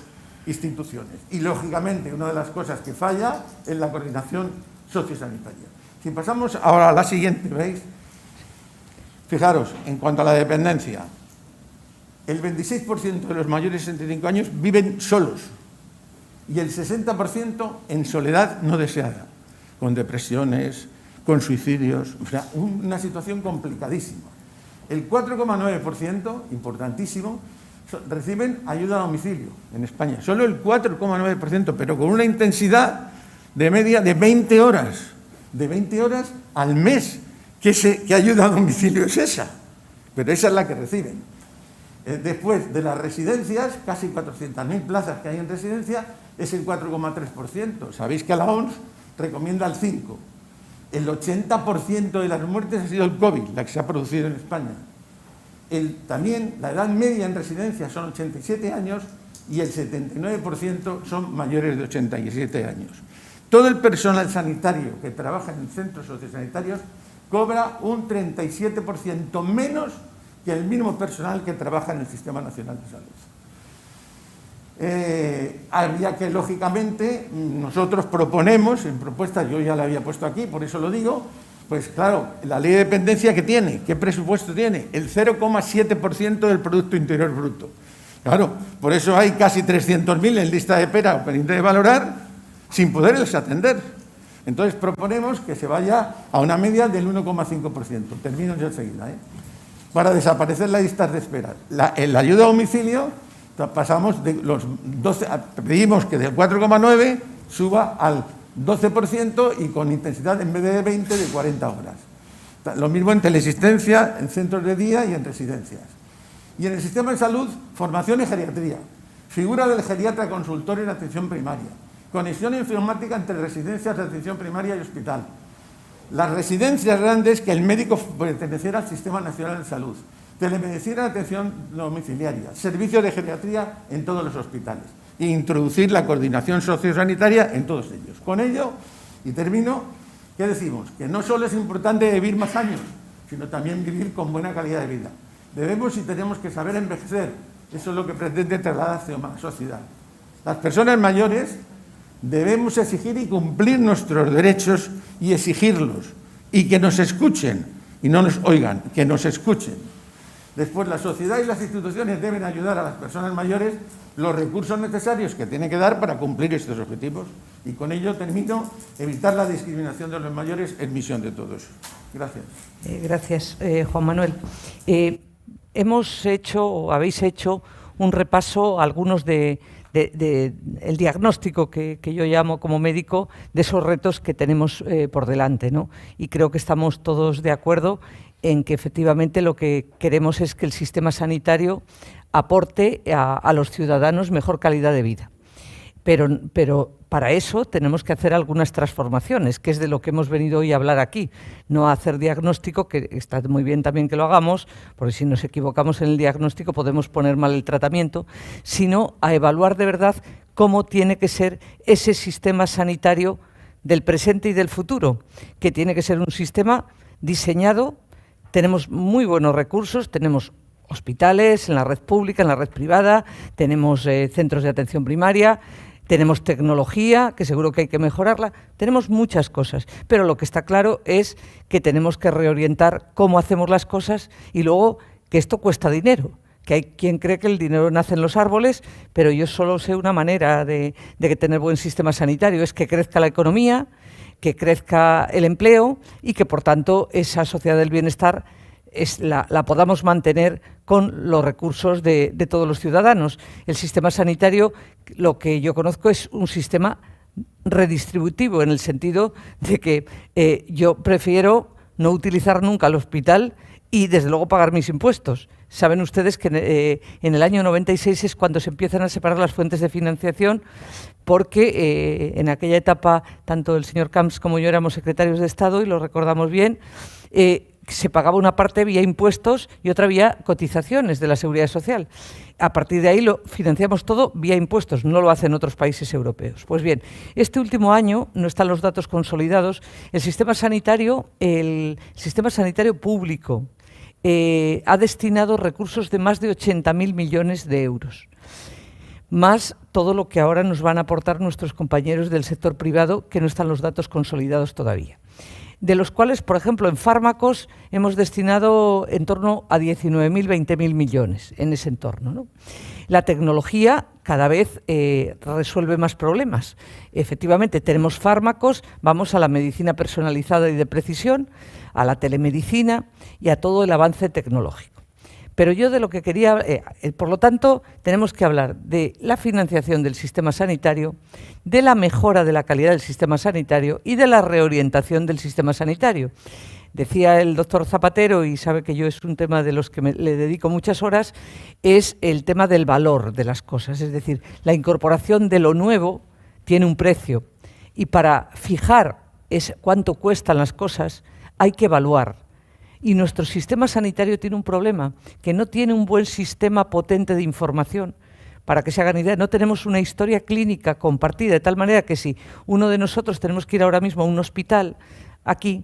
instituciones. Y, lógicamente, una de las cosas que falla es la coordinación sociosanitaria. Si pasamos ahora a la siguiente, ¿veis? Fijaros, en cuanto a la dependencia, el 26% de los mayores de 65 años viven solos y el 60% en soledad no deseada, con depresiones, con suicidios, o sea, una situación complicadísima. El 4,9%, importantísimo, reciben ayuda a domicilio en España. Solo el 4,9%, pero con una intensidad de media de 20 horas. De 20 horas al mes. ¿Qué ayuda a domicilio es esa? Pero esa es la que reciben. Después de las residencias, casi 400.000 plazas que hay en residencia, es el 4,3%. Sabéis que la OMS recomienda el 5%. El 80% de las muertes ha sido el COVID, la que se ha producido en España. También la edad media en residencia son 87 años y el 79% son mayores de 87 años. Todo el personal sanitario que trabaja en centros sociosanitarios cobra un 37% menos que el mismo personal que trabaja en el Sistema Nacional de Salud. Habría que, lógicamente, nosotros proponemos, en propuestas, yo ya la había puesto aquí, por eso lo digo, pues claro, la ley de dependencia que tiene, ¿qué presupuesto tiene? El 0,7% del Producto Interior Bruto. Claro, por eso hay casi 300.000 en lista de espera o pendiente de valorar sin poderles atender. Entonces proponemos que se vaya a una media del 1,5%. Termino ya enseguida, para desaparecer las listas de espera. La ayuda a domicilio, pasamos de los 12, pedimos que del 4,9 suba al 12% y con intensidad en vez de 20 de 40 horas. Lo mismo en teleasistencia, en centros de día y en residencias. Y en el sistema de salud, formación y geriatría. Figura del geriatra consultor en atención primaria. Conexión informática entre residencias de atención primaria y hospital. Las residencias grandes que el médico perteneciera al Sistema Nacional de Salud. Telemedicina, atención domiciliaria, servicios de geriatría en todos los hospitales e introducir la coordinación sociosanitaria en todos ellos. Con ello, y termino, ¿qué decimos? Que no solo es importante vivir más años, sino también vivir con buena calidad de vida. Debemos y tenemos que saber envejecer. Eso es lo que pretende trasladarse a la sociedad. Las personas mayores debemos exigir y cumplir nuestros derechos y exigirlos, y que nos escuchen, y no nos oigan, que nos escuchen. Después, la sociedad y las instituciones deben ayudar a las personas mayores los recursos necesarios que tienen que dar para cumplir estos objetivos. Y con ello termino, evitar la discriminación de los mayores es misión de todos. Gracias. Gracias, Juan Manuel. Hemos hecho, o habéis hecho, un repaso a algunos el diagnóstico que yo llamo como médico de esos retos que tenemos por delante, ¿no? Y creo que estamos todos de acuerdo en que efectivamente lo que queremos es que el sistema sanitario aporte a los ciudadanos mejor calidad de vida. Pero para eso tenemos que hacer algunas transformaciones, que es de lo que hemos venido hoy a hablar aquí. No a hacer diagnóstico, que está muy bien también que lo hagamos, porque si nos equivocamos en el diagnóstico podemos poner mal el tratamiento, sino a evaluar de verdad cómo tiene que ser ese sistema sanitario del presente y del futuro, que tiene que ser un sistema diseñado. Tenemos muy buenos recursos, tenemos hospitales en la red pública, en la red privada, tenemos centros de atención primaria, tenemos tecnología, que seguro que hay que mejorarla, tenemos muchas cosas, pero lo que está claro es que tenemos que reorientar cómo hacemos las cosas y luego que esto cuesta dinero, que hay quien cree que el dinero nace en los árboles, pero yo solo sé una manera de tener buen sistema sanitario, es que crezca la economía, que crezca el empleo y que, por tanto, esa sociedad del bienestar la podamos mantener con los recursos de todos los ciudadanos. El sistema sanitario, lo que yo conozco, es un sistema redistributivo, en el sentido de que yo prefiero no utilizar nunca el hospital y, desde luego, pagar mis impuestos. Saben ustedes que en el año 96 es cuando se empiezan a separar las fuentes de financiación, porque en aquella etapa tanto el señor Camps como yo éramos secretarios de Estado y lo recordamos bien. se pagaba una parte vía impuestos y otra vía cotizaciones de la Seguridad Social. A partir de ahí lo financiamos todo vía impuestos, no lo hacen otros países europeos. Pues bien, este último año, no están los datos consolidados, el sistema sanitario público ha destinado recursos de más de 80.000 millones de euros, más todo lo que ahora nos van a aportar nuestros compañeros del sector privado, que no están los datos consolidados todavía. De los cuales, por ejemplo, en fármacos hemos destinado en torno a 19.000, 20.000 millones en ese entorno, ¿no? La tecnología cada vez resuelve más problemas. Efectivamente, tenemos fármacos, vamos a la medicina personalizada y de precisión, a la telemedicina y a todo el avance tecnológico. Pero yo de lo que quería, por lo tanto, tenemos que hablar de la financiación del sistema sanitario, de la mejora de la calidad del sistema sanitario y de la reorientación del sistema sanitario. Decía el doctor Zapatero, y sabe que yo es un tema de los que le dedico muchas horas, es el tema del valor de las cosas. Es decir, la incorporación de lo nuevo tiene un precio y para fijar cuánto cuestan las cosas hay que evaluar. Y nuestro sistema sanitario tiene un problema, que no tiene un buen sistema potente de información. Para que se hagan idea, no tenemos una historia clínica compartida, de tal manera que si uno de nosotros tenemos que ir ahora mismo a un hospital, aquí,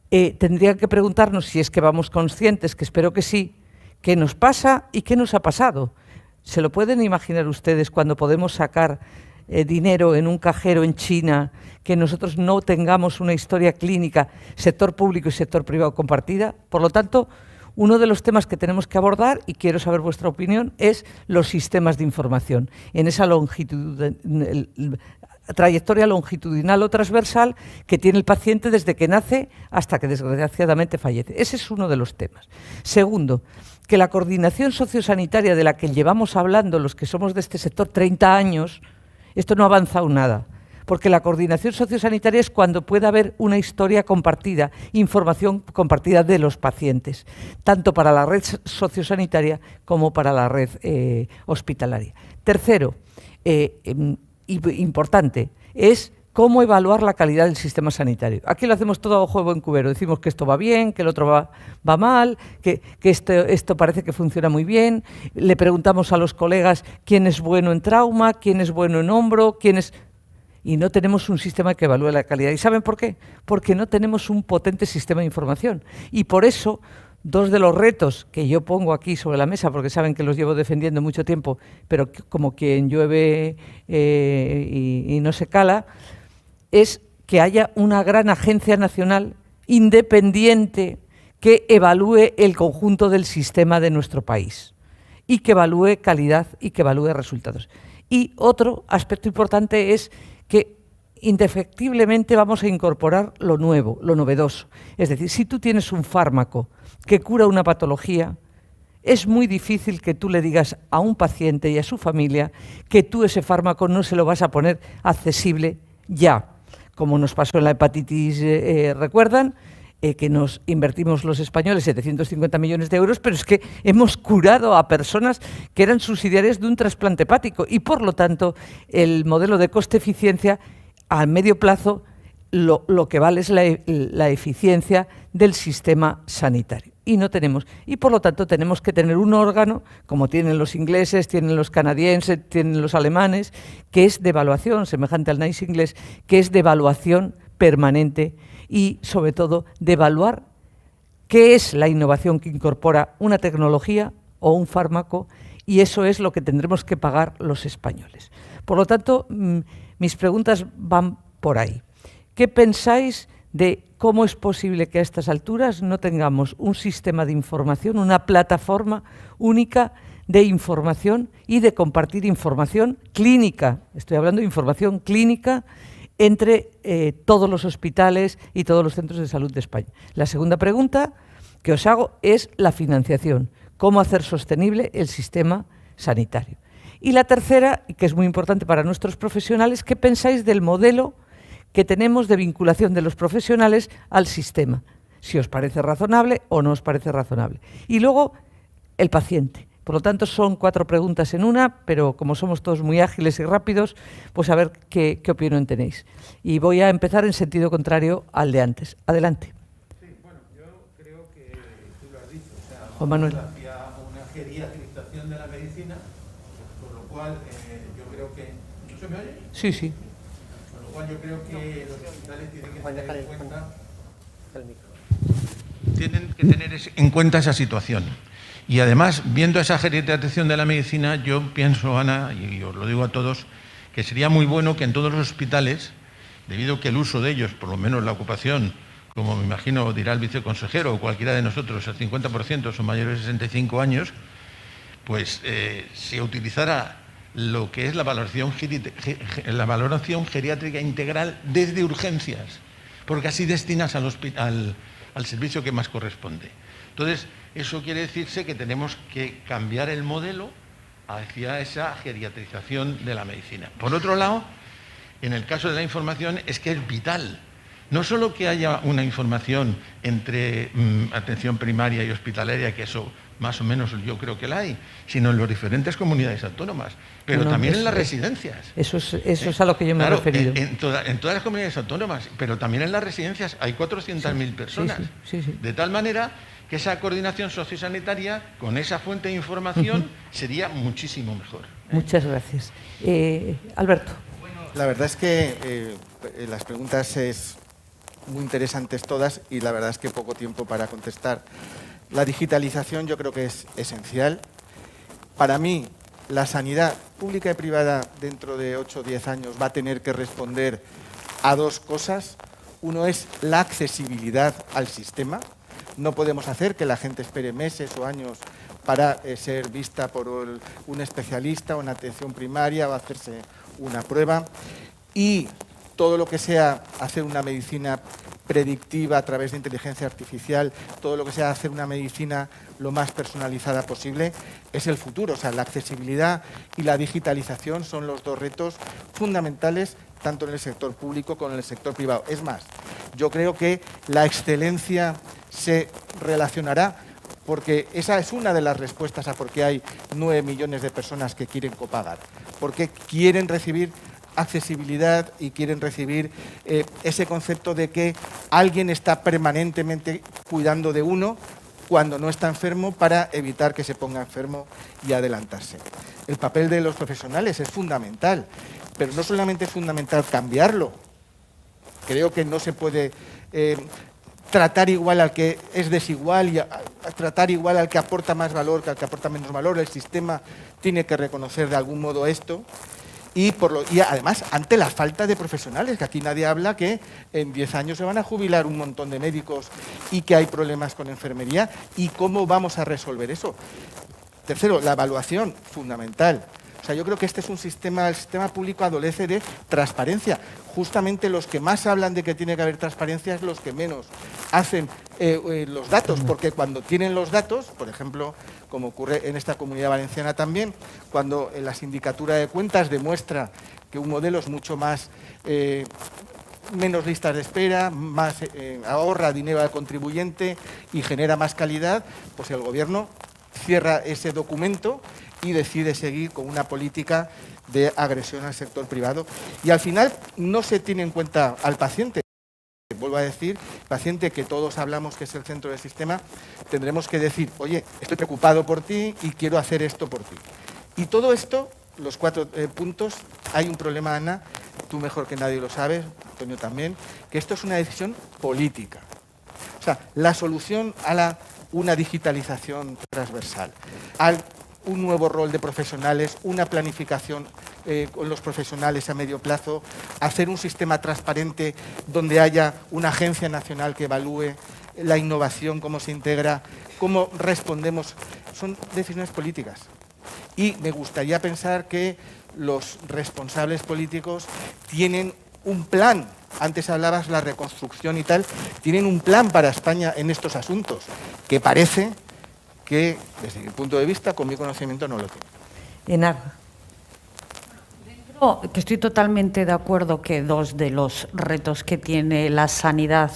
tendrían que preguntarnos, si es que vamos conscientes, que espero que sí, qué nos pasa y qué nos ha pasado. ¿Se lo pueden imaginar ustedes cuando podemos sacar dinero en un cajero en China, que nosotros no tengamos una historia clínica, sector público y sector privado compartida? Por lo tanto, uno de los temas que tenemos que abordar, y quiero saber vuestra opinión, es los sistemas de información. En esa trayectoria longitudinal o transversal que tiene el paciente desde que nace hasta que desgraciadamente fallece. Ese es uno de los temas. Segundo, que la coordinación sociosanitaria de la que llevamos hablando los que somos de este sector 30 años, esto no ha avanzado nada, porque la coordinación sociosanitaria es cuando pueda haber una historia compartida, información compartida de los pacientes, tanto para la red sociosanitaria como para la red hospitalaria. Tercero, importante, es cómo evaluar la calidad del sistema sanitario. Aquí lo hacemos todo a ojo de buen cubero, decimos que esto va bien, que el otro va mal, que esto parece que funciona muy bien, le preguntamos a los colegas quién es bueno en trauma, quién es bueno en hombro, y no tenemos un sistema que evalúe la calidad. ¿Y saben por qué? Porque no tenemos un potente sistema de información. Y por eso, dos de los retos que yo pongo aquí sobre la mesa, porque saben que los llevo defendiendo mucho tiempo, pero como quien llueve y no se cala, es que haya una gran agencia nacional independiente que evalúe el conjunto del sistema de nuestro país y que evalúe calidad y que evalúe resultados. Y otro aspecto importante es que indefectiblemente vamos a incorporar lo nuevo, lo novedoso. Es decir, si tú tienes un fármaco que cura una patología, es muy difícil que tú le digas a un paciente y a su familia que tú ese fármaco no se lo vas a poner accesible ya. Como nos pasó en la hepatitis, recuerdan, que nos invertimos los españoles 750 millones de euros, pero es que hemos curado a personas que eran subsidiarias de un trasplante hepático y, por lo tanto, el modelo de coste-eficiencia a medio plazo lo que vale es la eficiencia del sistema sanitario. Y no tenemos. Y, por lo tanto, tenemos que tener un órgano, como tienen los ingleses, tienen los canadienses, tienen los alemanes, que es de evaluación, semejante al NICE inglés, que es de evaluación permanente y, sobre todo, de evaluar qué es la innovación que incorpora una tecnología o un fármaco, y eso es lo que tendremos que pagar los españoles. Por lo tanto, mis preguntas van por ahí. ¿Qué pensáis de cómo es posible que a estas alturas no tengamos un sistema de información, una plataforma única de información y de compartir información clínica? Estoy hablando de información clínica entre todos los hospitales y todos los centros de salud de España. La segunda pregunta que os hago es la financiación. ¿Cómo hacer sostenible el sistema sanitario? Y la tercera, que es muy importante para nuestros profesionales, ¿qué pensáis del modelo que tenemos de vinculación de los profesionales al sistema? Si os parece razonable o no os parece razonable. Y luego, el paciente. Por lo tanto, son 4 preguntas en una, pero como somos todos muy ágiles y rápidos, pues a ver qué opinión tenéis. Y voy a empezar en sentido contrario al de antes. Adelante. Sí, bueno, yo creo que dicho, o sea, Juan Manuel. hacia una geriatrización de la medicina, con lo cual yo creo que... ¿No se me oye? Sí, sí. Con lo cual yo creo que los hospitales tienen que tener en cuenta... Tienen que tener en cuenta esa situación. Y además, viendo esa geriatrización de la medicina, yo pienso, Ana, y os lo digo a todos, que sería muy bueno que en todos los hospitales, debido a que el uso de ellos, por lo menos la ocupación, como me imagino dirá el viceconsejero o cualquiera de nosotros, el 50% son mayores de 65 años, pues se utilizara lo que es la valoración geriátrica integral desde urgencias, porque así destinas al servicio que más corresponde. Entonces, eso quiere decirse que tenemos que cambiar el modelo hacia esa geriatrización de la medicina. Por otro lado, en el caso de la información es que es vital. No solo que haya una información entre atención primaria y hospitalaria, que eso más o menos yo creo que la hay, sino en las diferentes comunidades autónomas, pero también en las residencias. Eso es a lo que yo me he referido. En todas las comunidades autónomas, pero también en las residencias hay 400.000 personas. Sí. De tal manera que esa coordinación sociosanitaria con esa fuente de información sería muchísimo mejor. Muchas gracias. Alberto. La verdad es que las preguntas es muy interesantes todas y la verdad es que poco tiempo para contestar. La digitalización yo creo que es esencial. Para mí, la sanidad pública y privada dentro de 8 o 10 años va a tener que responder a dos cosas. Uno es la accesibilidad al sistema. No podemos hacer que la gente espere meses o años para ser vista por un especialista o en atención primaria o hacerse una prueba. Y todo lo que sea hacer una medicina predictiva a través de inteligencia artificial, todo lo que sea hacer una medicina lo más personalizada posible, es el futuro. O sea, la accesibilidad y la digitalización son los dos retos fundamentales tanto en el sector público como en el sector privado. Es más, yo creo que la excelencia se relacionará porque esa es una de las respuestas a por qué hay 9 millones de personas que quieren copagar, porque quieren recibir accesibilidad y quieren recibir ese concepto de que alguien está permanentemente cuidando de uno cuando no está enfermo para evitar que se ponga enfermo y adelantarse. El papel de los profesionales es fundamental, pero no solamente es fundamental cambiarlo, creo que no se puede tratar igual al que es desigual y tratar igual al que aporta más valor que al que aporta menos valor. El sistema tiene que reconocer de algún modo esto. Y además, ante la falta de profesionales, que aquí nadie habla que en 10 años se van a jubilar un montón de médicos y que hay problemas con enfermería, ¿y cómo vamos a resolver eso? Tercero, la evaluación, fundamental. O sea, yo creo que este es un sistema, el sistema público adolece de transparencia. Justamente los que más hablan de que tiene que haber transparencia es los que menos hacen los datos, porque cuando tienen los datos, por ejemplo, como ocurre en esta Comunidad Valenciana también, cuando la sindicatura de cuentas demuestra que un modelo es mucho más menos listas de espera, más ahorra dinero al contribuyente y genera más calidad, pues el gobierno cierra ese documento y decide seguir con una política de agresión al sector privado. Y al final no se tiene en cuenta al paciente. Vuelvo a decir, paciente que todos hablamos que es el centro del sistema, tendremos que decir, oye, estoy preocupado por ti y quiero hacer esto por ti. Y todo esto, los 4 puntos, hay un problema, Ana, tú mejor que nadie lo sabes, Antonio también, que esto es una decisión política. O sea, la solución a una digitalización transversal, un nuevo rol de profesionales, una planificación con los profesionales a medio plazo, hacer un sistema transparente donde haya una agencia nacional que evalúe la innovación, cómo se integra, cómo respondemos, son decisiones políticas. Y me gustaría pensar que los responsables políticos tienen un plan. Antes hablabas de la reconstrucción y tal, tienen un plan para España en estos asuntos, que parece que, desde mi punto de vista, con mi conocimiento no lo tiene. Enar. Que estoy totalmente de acuerdo que dos de los retos que tiene la sanidad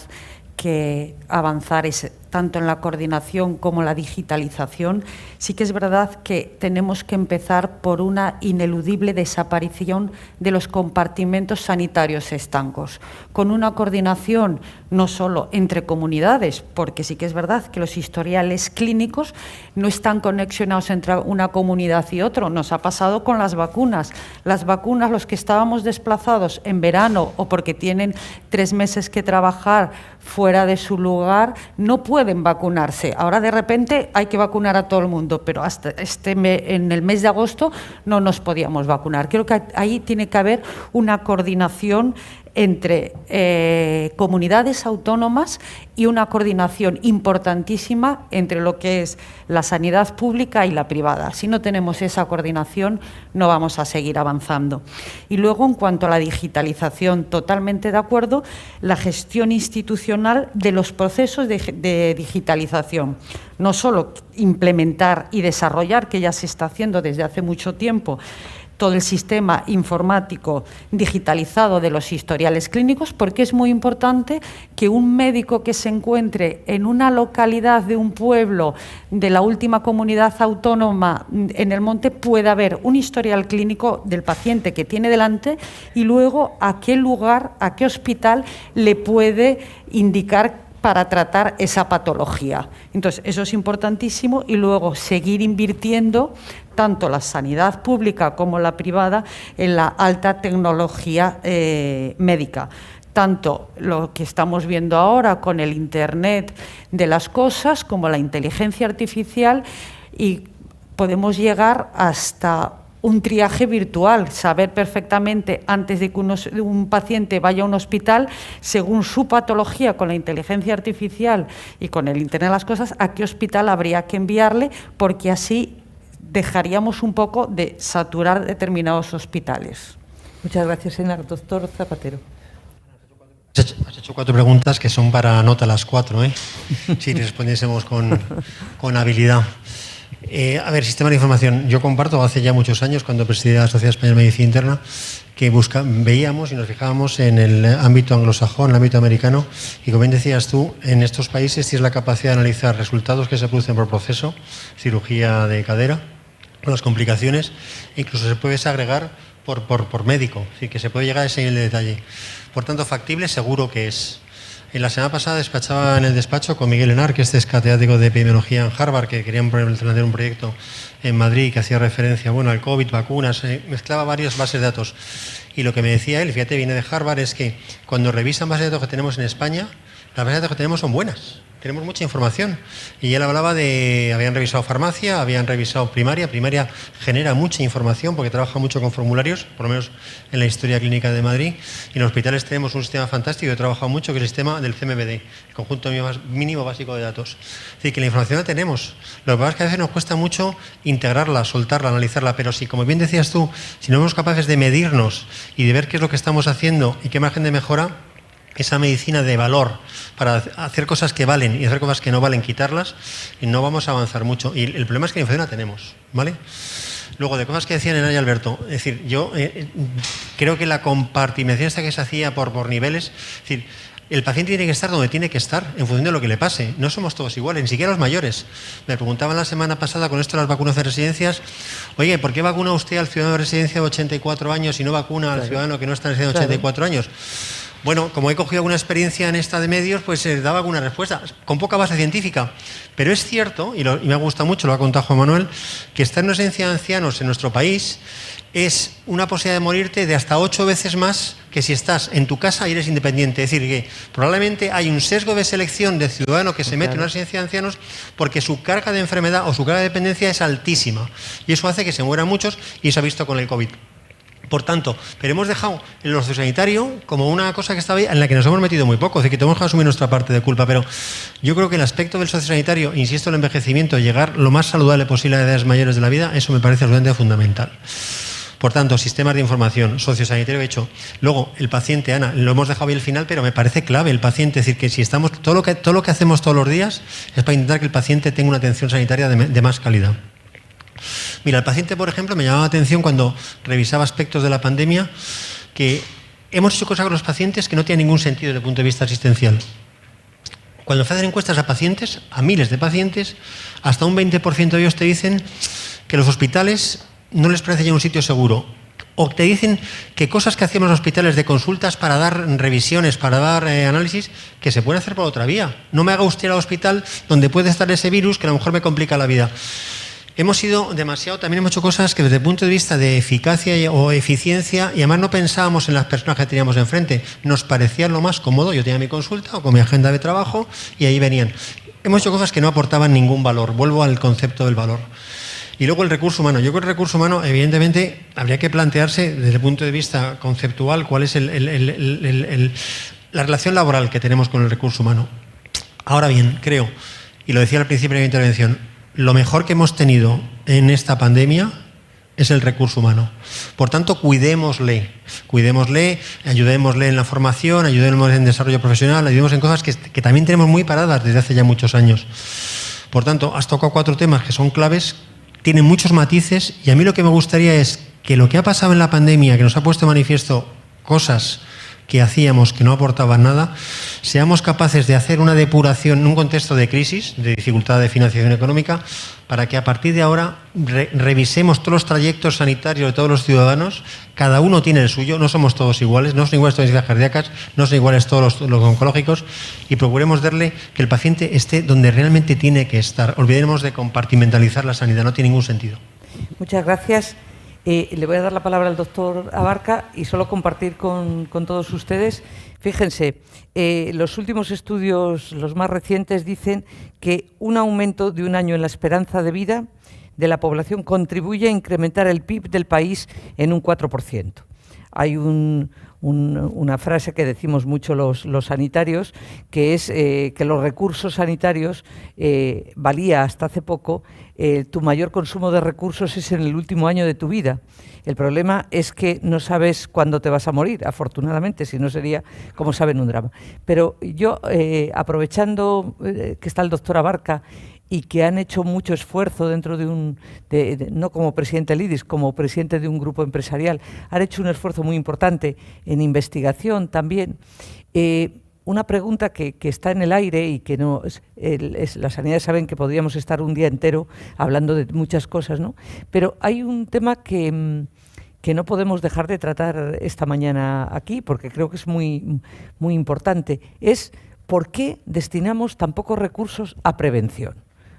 que avanzar es tanto en la coordinación como la digitalización, sí que es verdad que tenemos que empezar por una ineludible desaparición de los compartimentos sanitarios estancos, con una coordinación no solo entre comunidades, porque sí que es verdad que los historiales clínicos no están conexionados entre una comunidad y otra. Nos ha pasado con las vacunas. Las vacunas, los que estábamos desplazados en verano o porque tienen 3 meses que trabajar fuera de su lugar, no pueden vacunarse. Ahora de repente hay que vacunar a todo el mundo, pero hasta en el mes de agosto no nos podíamos vacunar. Creo que ahí tiene que haber una coordinación entre comunidades autónomas y una coordinación importantísima entre lo que es la sanidad pública y la privada. Si no tenemos esa coordinación, no vamos a seguir avanzando. Y luego, en cuanto a la digitalización, totalmente de acuerdo, la gestión institucional de los procesos de digitalización. No solo implementar y desarrollar, que ya se está haciendo desde hace mucho tiempo, todo el sistema informático digitalizado de los historiales clínicos, porque es muy importante que un médico que se encuentre en una localidad de un pueblo de la última comunidad autónoma en el monte pueda ver un historial clínico del paciente que tiene delante y luego a qué lugar, a qué hospital le puede indicar para tratar esa patología. Entonces, eso es importantísimo y luego seguir invirtiendo tanto la sanidad pública como la privada en la alta tecnología médica. Tanto lo que estamos viendo ahora con el Internet de las cosas como la inteligencia artificial, y podemos llegar hasta un triaje virtual, saber perfectamente antes de que un paciente vaya a un hospital, según su patología, con la inteligencia artificial y con el Internet de las cosas, a qué hospital habría que enviarle, porque así dejaríamos un poco de saturar determinados hospitales. Muchas gracias, Enar. Doctor Zapatero. Has hecho 4 preguntas que son para nota las 4, si respondiésemos con habilidad. A ver, sistema de información. Yo comparto hace ya muchos años, cuando presidía la Sociedad Española de Medicina Interna, que veíamos y nos fijábamos en el ámbito anglosajón, en el ámbito americano, y como bien decías tú, en estos países tienes la capacidad de analizar resultados que se producen por proceso, cirugía de cadera, las complicaciones, e incluso se puede agregar por médico, es decir, que se puede llegar a ese nivel de detalle. Por tanto, factible seguro que es. En la semana pasada despachaba en el despacho con Miguel Enar, que es catedrático de epidemiología en Harvard, que querían hacer un proyecto en Madrid que hacía referencia al COVID, vacunas, mezclaba varias bases de datos. Y lo que me decía él, fíjate, viene de Harvard, es que cuando revisan bases de datos que tenemos en España, las bases de datos que tenemos son buenas. Tenemos mucha información. Y él hablaba habían revisado farmacia, habían revisado primaria. Primaria genera mucha información porque trabaja mucho con formularios, por lo menos en la historia clínica de Madrid. Y en los hospitales tenemos un sistema fantástico, he trabajado mucho, que es el sistema del CMBD, el conjunto mínimo básico de datos. Es decir, que la información la tenemos. Lo que pasa es que a veces nos cuesta mucho integrarla, soltarla, analizarla, pero si, como bien decías tú, si no somos capaces de medirnos y de ver qué es lo que estamos haciendo y qué margen de mejora, esa medicina de valor para hacer cosas que valen y hacer cosas que no valen, quitarlas, y no vamos a avanzar mucho. Y el problema es que la información la tenemos, ¿vale? Luego, de cosas que decían Enar y Alberto, es decir, yo creo que la compartimentación esta que se hacía por niveles, es decir, el paciente tiene que estar donde tiene que estar en función de lo que le pase. No somos todos iguales, ni siquiera los mayores. Me preguntaban la semana pasada con esto de las vacunas de residencias, oye, ¿por qué vacuna usted al ciudadano de residencia de 84 años y no vacuna al ciudadano que no está en residencia de 84 años? Bueno, como he cogido alguna experiencia en esta de medios, pues daba alguna respuesta, con poca base científica. Pero es cierto, y me gusta mucho, lo ha contado Juan Manuel, que estar en una residencia de ancianos en nuestro país es una posibilidad de morirte de hasta 8 veces más que si estás en tu casa y eres independiente. Es decir, que probablemente hay un sesgo de selección del ciudadano que se mete en una residencia de ancianos porque su carga de enfermedad o su carga de dependencia es altísima. Y eso hace que se mueran muchos, y se ha visto con el COVID. Por tanto, pero hemos dejado el sociosanitario como una cosa que estaba ahí, en la que nos hemos metido muy poco, es decir, que tenemos que asumir nuestra parte de culpa, pero yo creo que el aspecto del sociosanitario, insisto, el envejecimiento, llegar lo más saludable posible a edades mayores de la vida, eso me parece absolutamente fundamental. Por tanto, sistemas de información, sociosanitario hecho. Luego, el paciente, Ana, lo hemos dejado bien al final, pero me parece clave el paciente, es decir, que si estamos, todo lo que hacemos todos los días es para intentar que el paciente tenga una atención sanitaria de más calidad. Mira, el paciente, por ejemplo, me llamaba la atención cuando revisaba aspectos de la pandemia, que hemos hecho cosas con los pacientes que no tienen ningún sentido desde el punto de vista asistencial. cuando hacen encuestas a pacientes, a miles de pacientes, hasta un 20% de ellos te dicen que los hospitales no les parece ya un sitio seguro. O te dicen que cosas que hacíamos en los hospitales de consultas para dar revisiones, para dar análisis, que se puede hacer por otra vía. No me haga usted ir al hospital donde puede estar ese virus que a lo mejor me complica la vida. Hemos sido demasiado, también hemos hecho cosas que desde el punto de vista de eficacia o eficiencia, y además no pensábamos en las personas que teníamos enfrente, nos parecía lo más cómodo. Yo tenía mi consulta o con mi agenda de trabajo y ahí venían. Hemos hecho cosas que no aportaban ningún valor. Vuelvo al concepto del valor. Y luego el recurso humano. Yo creo que el recurso humano, evidentemente, habría que plantearse desde el punto de vista conceptual cuál es la relación laboral que tenemos con el recurso humano. Ahora bien, creo, y lo decía al principio de mi intervención, lo mejor que hemos tenido en esta pandemia es el recurso humano. Por tanto, cuidémosle, ayudémosle en la formación, ayudémosle en desarrollo profesional, ayudemos en cosas que también tenemos muy paradas desde hace ya muchos años. Por tanto, has tocado 4 temas que son claves, tienen muchos matices, y a mí lo que me gustaría es que lo que ha pasado en la pandemia, que nos ha puesto de manifiesto cosas que hacíamos que no aportaban nada, seamos capaces de hacer una depuración en un contexto de crisis, de dificultad de financiación económica, para que a partir de ahora revisemos todos los trayectos sanitarios de todos los ciudadanos. Cada uno tiene el suyo, no somos todos iguales, no son iguales todas las enfermedades cardíacas, no son iguales todos los oncológicos, y procuremos darle que el paciente esté donde realmente tiene que estar. Olvidemos de compartimentalizar la sanidad, no tiene ningún sentido. Muchas gracias. Le voy a dar la palabra al doctor Abarca y solo compartir con todos ustedes. Fíjense, los últimos estudios, los más recientes, dicen que un aumento de un año en la esperanza de vida de la población contribuye a incrementar el PIB del país en un 4%. Hay una frase que decimos mucho los sanitarios, que es que los recursos sanitarios valía hasta hace poco, tu mayor consumo de recursos es en el último año de tu vida. El problema es que no sabes cuándo te vas a morir, afortunadamente, si no sería, como saben, un drama. Pero yo, aprovechando que está el doctor Abarca y que han hecho mucho esfuerzo dentro de no como presidente del IDIS, como presidente de un grupo empresarial, han hecho un esfuerzo muy importante en investigación también. Una pregunta que está en el aire y que no las sanidades saben que podríamos estar un día entero hablando de muchas cosas, ¿no? Pero hay un tema que no podemos dejar de tratar esta mañana aquí, porque creo que es muy, muy importante. Es ¿por qué destinamos tan pocos recursos a prevención?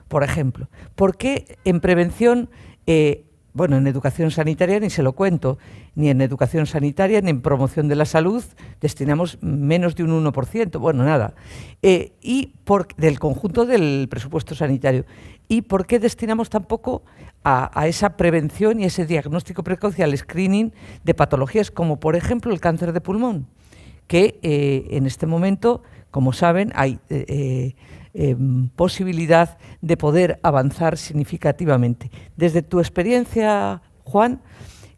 Por ejemplo, ¿por qué en prevención, bueno, en educación sanitaria ni se lo cuento, ni en educación sanitaria ni en promoción de la salud destinamos menos de un 1%, bueno, nada, y del conjunto del presupuesto sanitario? ¿Y por qué destinamos tan poco a esa prevención y ese diagnóstico precoz y al screening de patologías como, por ejemplo, el cáncer de pulmón? Que en este momento, como saben, hay posibilidad de poder avanzar significativamente. Desde tu experiencia, Juan,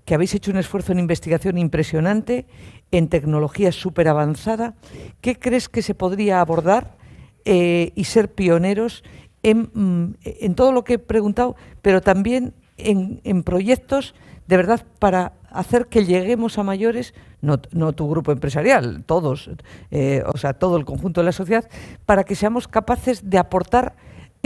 que habéis hecho un esfuerzo en investigación impresionante, en tecnología súper avanzada, ¿qué crees que se podría abordar y ser pioneros en todo lo que he preguntado, pero también en proyectos de verdad para hacer que lleguemos a mayores, no tu grupo empresarial, todos, o sea, todo el conjunto de la sociedad, para que seamos capaces de aportar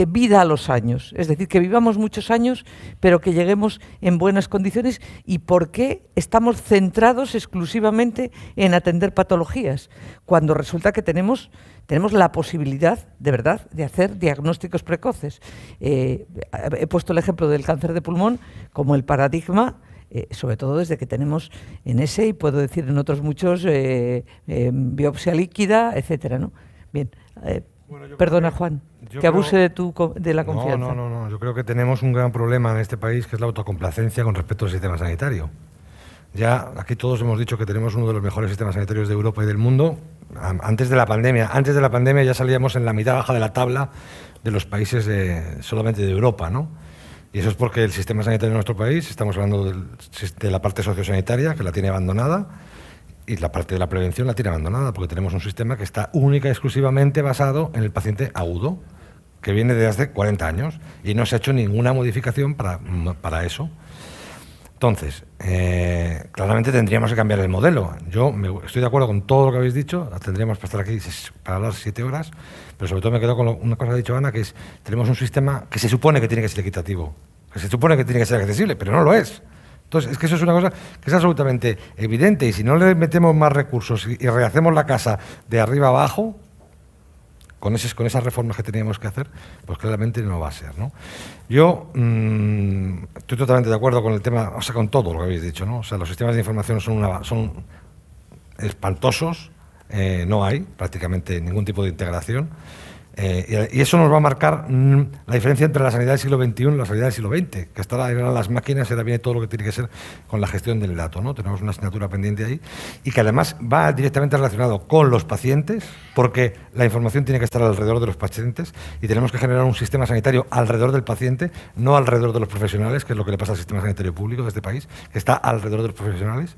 vida a los años? Es decir, que vivamos muchos años, pero que lleguemos en buenas condiciones. ¿Y por qué estamos centrados exclusivamente en atender patologías, cuando resulta que tenemos la posibilidad, de verdad, de hacer diagnósticos precoces? He puesto el ejemplo del cáncer de pulmón como el paradigma, sobre todo desde que tenemos en ese, y puedo decir en otros muchos, biopsia líquida, etcétera, ¿no? Bien, bueno, perdona, Juan, que abuse de la confianza. No, yo creo que tenemos un gran problema en este país, que es la autocomplacencia con respecto al sistema sanitario. Ya aquí todos hemos dicho que tenemos uno de los mejores sistemas sanitarios de Europa y del mundo. Antes de la pandemia ya salíamos en la mitad baja de la tabla de los países solamente de Europa, ¿no? Y eso es porque el sistema sanitario de nuestro país, estamos hablando de la parte sociosanitaria, que la tiene abandonada, y la parte de la prevención la tiene abandonada, porque tenemos un sistema que está única y exclusivamente basado en el paciente agudo, que viene de hace 40 años, y no se ha hecho ninguna modificación para eso. Entonces, claramente tendríamos que cambiar el modelo. Yo estoy de acuerdo con todo lo que habéis dicho, tendríamos que estar aquí para hablar 7 horas, pero sobre todo me quedo con una cosa que ha dicho Ana, que es, tenemos un sistema que se supone que tiene que ser equitativo, que se supone que tiene que ser accesible, pero no lo es. Entonces, es que eso es una cosa que es absolutamente evidente, y si no le metemos más recursos y rehacemos la casa de arriba abajo, con esas reformas que teníamos que hacer, pues claramente no va a ser, ¿no? Yo estoy totalmente de acuerdo con el tema, o sea, con todo lo que habéis dicho, ¿no? O sea, los sistemas de información son espantosos, no hay prácticamente ningún tipo de integración, y eso nos va a marcar la diferencia entre la sanidad del siglo XXI y la sanidad del siglo XX, que hasta ahora eran las máquinas y ahora viene todo lo que tiene que ser con la gestión del dato, ¿no? Tenemos una asignatura pendiente ahí y que además va directamente relacionado con los pacientes, porque la información tiene que estar alrededor de los pacientes y tenemos que generar un sistema sanitario alrededor del paciente, no alrededor de los profesionales, que es lo que le pasa al sistema sanitario público de este país, que está alrededor de los profesionales.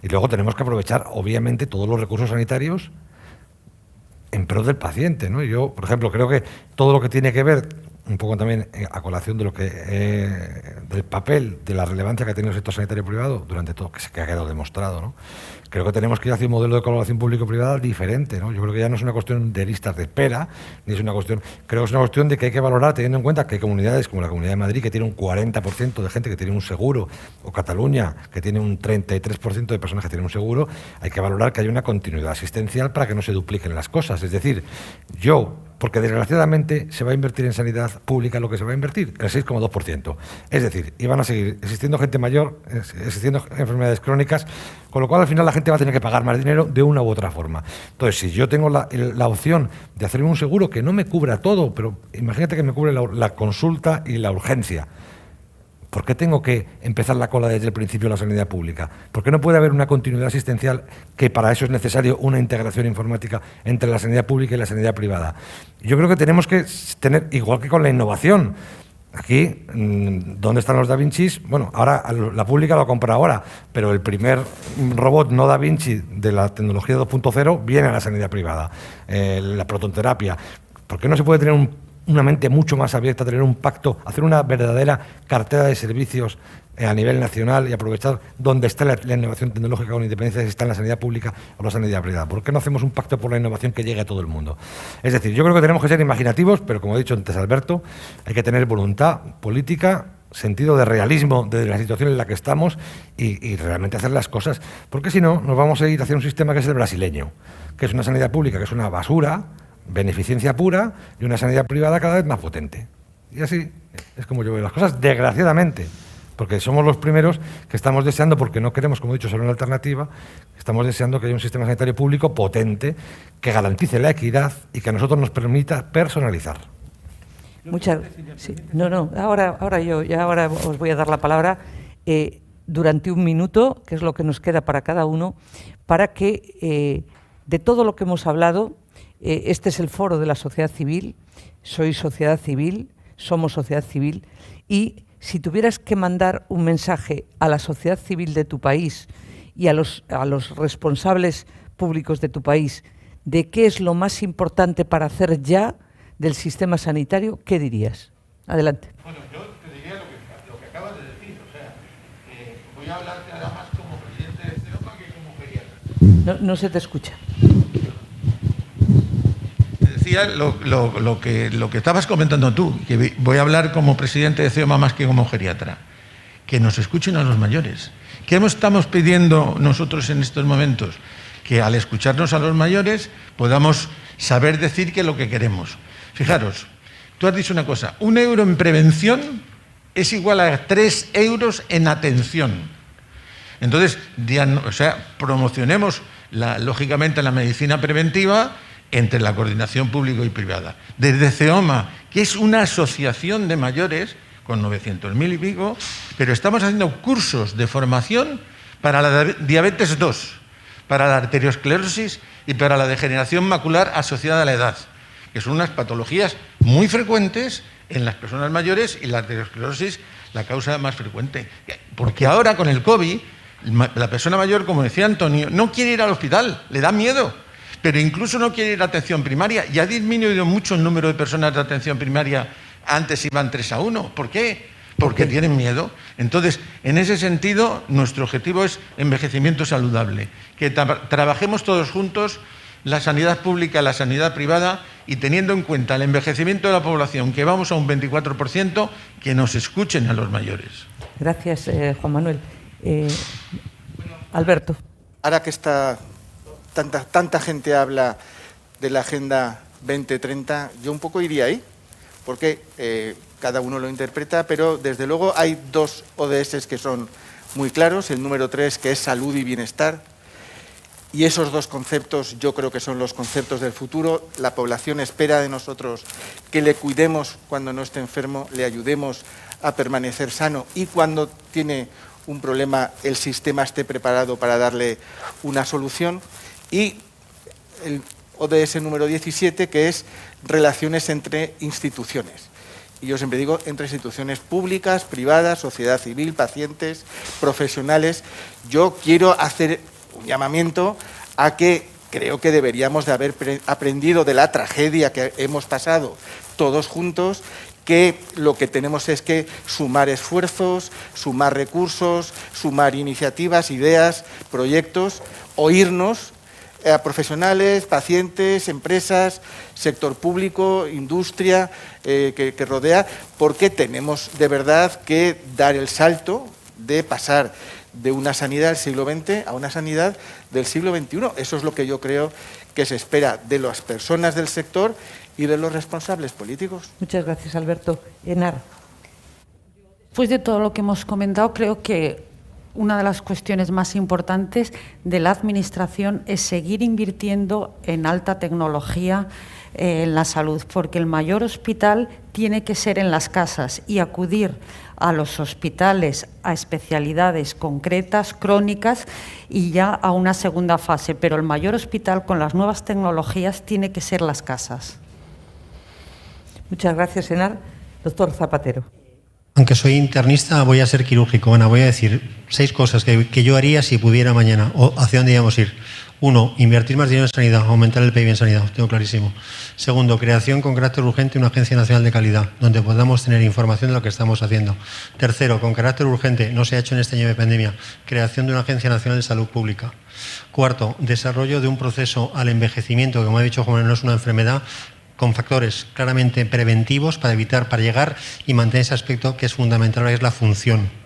Y luego tenemos que aprovechar, obviamente, todos los recursos sanitarios en pro del paciente, ¿no? Yo, por ejemplo, creo que todo lo que tiene que ver, un poco también a colación de lo que del papel, de la relevancia que ha tenido el sector sanitario privado durante todo, que ha quedado demostrado, ¿no? Creo que tenemos que ir hacia un modelo de colaboración público-privada diferente, ¿no? Yo creo que ya no es una cuestión de listas de espera, ni es una cuestión, creo que es una cuestión de que hay que valorar, teniendo en cuenta que hay comunidades como la Comunidad de Madrid, que tiene un 40% de gente que tiene un seguro, o Cataluña, que tiene un 33% de personas que tienen un seguro, hay que valorar que hay una continuidad asistencial para que no se dupliquen las cosas. Es decir, porque desgraciadamente se va a invertir en sanidad pública lo que se va a invertir, el 6,2%. Es decir, iban a seguir existiendo gente mayor, existiendo enfermedades crónicas, con lo cual al final la gente va a tener que pagar más dinero de una u otra forma. Entonces, si yo tengo la opción de hacerme un seguro que no me cubra todo, pero imagínate que me cubre la consulta y la urgencia, ¿por qué tengo que empezar la cola desde el principio de la sanidad pública? ¿Por qué no puede haber una continuidad asistencial, que para eso es necesario una integración informática entre la sanidad pública y la sanidad privada? Yo creo que tenemos que tener, igual que con la innovación, aquí, ¿dónde están los Da Vincis? Bueno, ahora la pública lo compra ahora, pero el primer robot no Da Vinci de la tecnología 2.0 viene a la sanidad privada, la protonterapia. ¿Por qué no se puede tener una mente mucho más abierta, tener un pacto, hacer una verdadera cartera de servicios a nivel nacional y aprovechar donde está la innovación tecnológica con independencia de si está en la sanidad pública o la sanidad privada? ¿Por qué no hacemos un pacto por la innovación que llegue a todo el mundo? Es decir, yo creo que tenemos que ser imaginativos, pero como ha dicho antes Alberto, hay que tener voluntad política, sentido de realismo de la situación en la que estamos y realmente hacer las cosas, porque si no nos vamos a ir hacia un sistema que es el brasileño, que es una sanidad pública que es una basura, beneficencia pura, y una sanidad privada cada vez más potente. Y así es como yo veo las cosas, desgraciadamente, porque somos los primeros que estamos deseando, porque no queremos, como he dicho, solo una alternativa, estamos deseando que haya un sistema sanitario público potente que garantice la equidad y que a nosotros nos permita personalizar. Sí. Ahora os voy a dar la palabra durante un minuto, que es lo que nos queda para cada uno, para que de todo lo que hemos hablado, este es el foro de la sociedad civil, soy sociedad civil, somos sociedad civil, y si tuvieras que mandar un mensaje a la sociedad civil de tu país y a los responsables públicos de tu país de qué es lo más importante para hacer ya del sistema sanitario, ¿qué dirías? Adelante. Bueno, yo te diría lo que acabas de decir, o sea, voy a hablarte ahora más como presidente de CEOMA que como geriatra. No se te escucha. Decía lo que estabas comentando tú, que voy a hablar como presidente de CEOMA más que como geriatra. Que nos escuchen a los mayores. ¿Qué estamos pidiendo nosotros en estos momentos? Que al escucharnos a los mayores podamos saber decir qué es lo que queremos. Fijaros, tú has dicho una cosa, 1 euro en prevención es igual a 3 euros en atención. Entonces, promocionemos lógicamente la medicina preventiva entre la coordinación público y privada. Desde CEOMA, que es una asociación de mayores, con 900.000 y pico, pero estamos haciendo cursos de formación para la diabetes 2, para la arteriosclerosis y para la degeneración macular asociada a la edad, que son unas patologías muy frecuentes en las personas mayores y la arteriosclerosis la causa más frecuente. Porque ahora con el COVID, la persona mayor, como decía Antonio, no quiere ir al hospital, le da miedo. Pero incluso no quiere ir a atención primaria y ha disminuido mucho el número de personas de atención primaria. Antes iban 3 a 1. ¿Por qué? porque tienen miedo. Entonces, en ese sentido, nuestro objetivo es envejecimiento saludable, que trabajemos todos juntos, la sanidad pública, la sanidad privada, y teniendo en cuenta el envejecimiento de la población, que vamos a un 24%, que nos escuchen a los mayores. Gracias, Juan Manuel. Alberto. Ahora que tanta gente habla de la Agenda 2030, yo un poco iría ahí, porque cada uno lo interpreta, pero desde luego hay dos ODS que son muy claros. El número 3, que es salud y bienestar, y esos dos conceptos yo creo que son los conceptos del futuro. La población espera de nosotros que le cuidemos cuando no esté enfermo, le ayudemos a permanecer sano, y cuando tiene un problema el sistema esté preparado para darle una solución. Y el ODS número 17, que es relaciones entre instituciones. Y yo siempre digo, entre instituciones públicas, privadas, sociedad civil, pacientes, profesionales. Yo quiero hacer un llamamiento a que creo que deberíamos de haber aprendido de la tragedia que hemos pasado todos juntos, que lo que tenemos es que sumar esfuerzos, sumar recursos, sumar iniciativas, ideas, proyectos, oírnos a profesionales, pacientes, empresas, sector público, industria que rodea, porque tenemos de verdad que dar el salto de pasar de una sanidad del siglo XX a una sanidad del siglo XXI. Eso es lo que yo creo que se espera de las personas del sector y de los responsables políticos. Muchas gracias, Alberto. Enar. Después de todo lo que hemos comentado, creo que una de las cuestiones más importantes de la Administración es seguir invirtiendo en alta tecnología en la salud, porque el mayor hospital tiene que ser en las casas y acudir a los hospitales a especialidades concretas, crónicas, y ya a una segunda fase. Pero el mayor hospital con las nuevas tecnologías tiene que ser las casas. Muchas gracias, Enar. Doctor Zapatero. Aunque soy internista, voy a ser quirúrgico. Ana, voy a decir 6 cosas que yo haría si pudiera mañana, o hacia dónde íbamos a ir. 1, invertir más dinero en sanidad, aumentar el PIB en sanidad, tengo clarísimo. 2, creación con carácter urgente de una Agencia Nacional de Calidad, donde podamos tener información de lo que estamos haciendo. 3, con carácter urgente, no se ha hecho en este año de pandemia, creación de una Agencia Nacional de Salud Pública. 4, desarrollo de un proceso al envejecimiento, que como ha dicho Juan, no es una enfermedad, con factores claramente preventivos para evitar, para llegar y mantener ese aspecto que es fundamental, que es la función.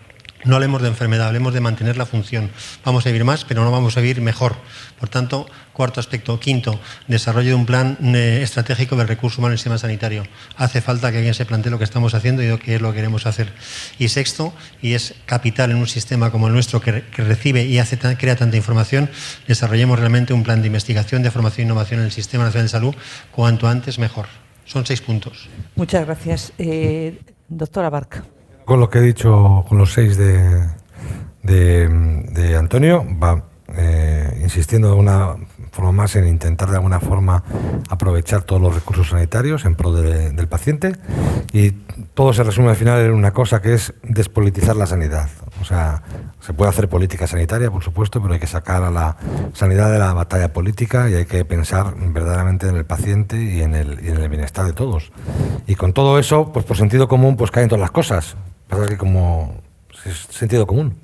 No hablemos de enfermedad, hablemos de mantener la función. Vamos a vivir más, pero no vamos a vivir mejor. Por tanto, 4 aspecto. 5, desarrollo de un plan estratégico del recurso humano en el sistema sanitario. Hace falta que alguien se plantee lo que estamos haciendo y qué es lo que queremos hacer. Y 6, y es capital en un sistema como el nuestro que recibe y crea tanta información, desarrollemos realmente un plan de investigación, de formación e innovación en el Sistema Nacional de Salud, cuanto antes mejor. Son 6 puntos. Muchas gracias. Doctora Barca. Con lo que he dicho, con los 6 de Antonio, va insistiendo de una forma más en intentar de alguna forma aprovechar todos los recursos sanitarios en pro del paciente, y todo se resume al final en una cosa que es despolitizar la sanidad. O sea, se puede hacer política sanitaria, por supuesto, pero hay que sacar a la sanidad de la batalla política y hay que pensar verdaderamente en el paciente y en el bienestar de todos. Y con todo eso, pues por sentido común, pues caen todas las cosas. Pasa que como es sentido común.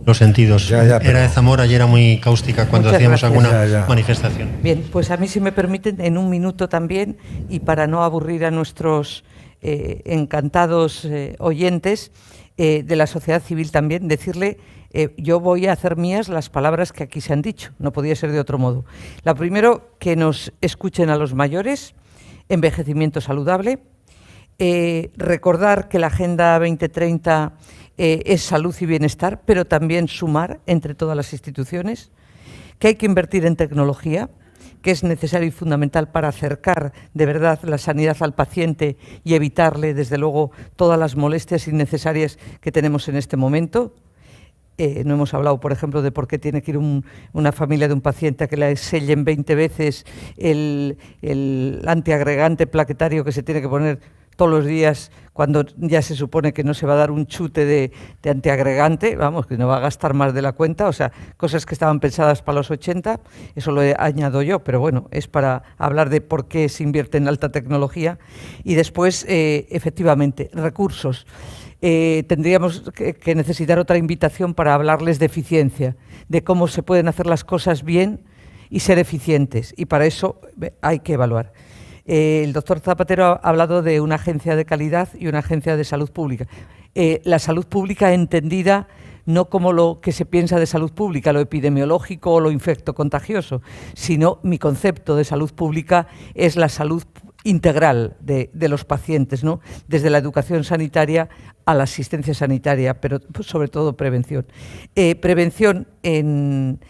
Los sentidos. Pero... Era de Zamora y era muy cáustica cuando hacíamos alguna manifestación. Bien, pues a mí, si me permiten, en un minuto también, y para no aburrir a nuestros encantados oyentes de la sociedad civil también, decirle, yo voy a hacer mías las palabras que aquí se han dicho, no podía ser de otro modo. La primero, que nos escuchen a los mayores, envejecimiento saludable, recordar que la Agenda 2030 es salud y bienestar, pero también sumar entre todas las instituciones, que hay que invertir en tecnología, que es necesario y fundamental para acercar de verdad la sanidad al paciente y evitarle, desde luego, todas las molestias innecesarias que tenemos en este momento. No hemos hablado, por ejemplo, de por qué tiene que ir una familia de un paciente a que le sellen 20 veces el antiagregante plaquetario que se tiene que poner todos los días, cuando ya se supone que no se va a dar un chute de antiagregante, vamos, que no va a gastar más de la cuenta, o sea, cosas que estaban pensadas para los 80, eso lo añado yo, pero bueno, es para hablar de por qué se invierte en alta tecnología. Y después, efectivamente, recursos. Tendríamos que necesitar otra invitación para hablarles de eficiencia, de cómo se pueden hacer las cosas bien y ser eficientes, y para eso hay que evaluar. El doctor Zapatero ha hablado de una agencia de calidad y una agencia de salud pública. La salud pública entendida no como lo que se piensa de salud pública, lo epidemiológico o lo infectocontagioso, sino mi concepto de salud pública es la salud integral de los pacientes, ¿no? Desde la educación sanitaria a la asistencia sanitaria, pero sobre todo prevención. Prevención en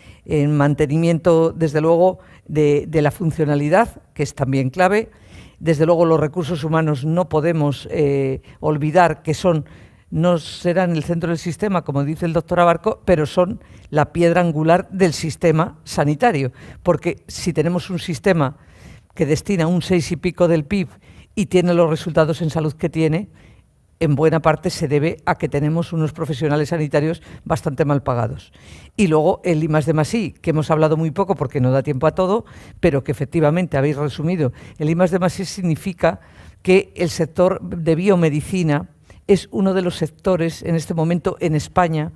mantenimiento, desde luego, de la funcionalidad, que es también clave. Desde luego, los recursos humanos no podemos olvidar que no serán el centro del sistema, como dice el doctor Abarco, pero son la piedra angular del sistema sanitario, porque si tenemos un sistema que destina un 6 y pico del PIB y tiene los resultados en salud que tiene, en buena parte se debe a que tenemos unos profesionales sanitarios bastante mal pagados. Y luego el I+D+I, que hemos hablado muy poco porque no da tiempo a todo, pero que efectivamente habéis resumido. El I+D+I significa que el sector de biomedicina es uno de los sectores en este momento en España.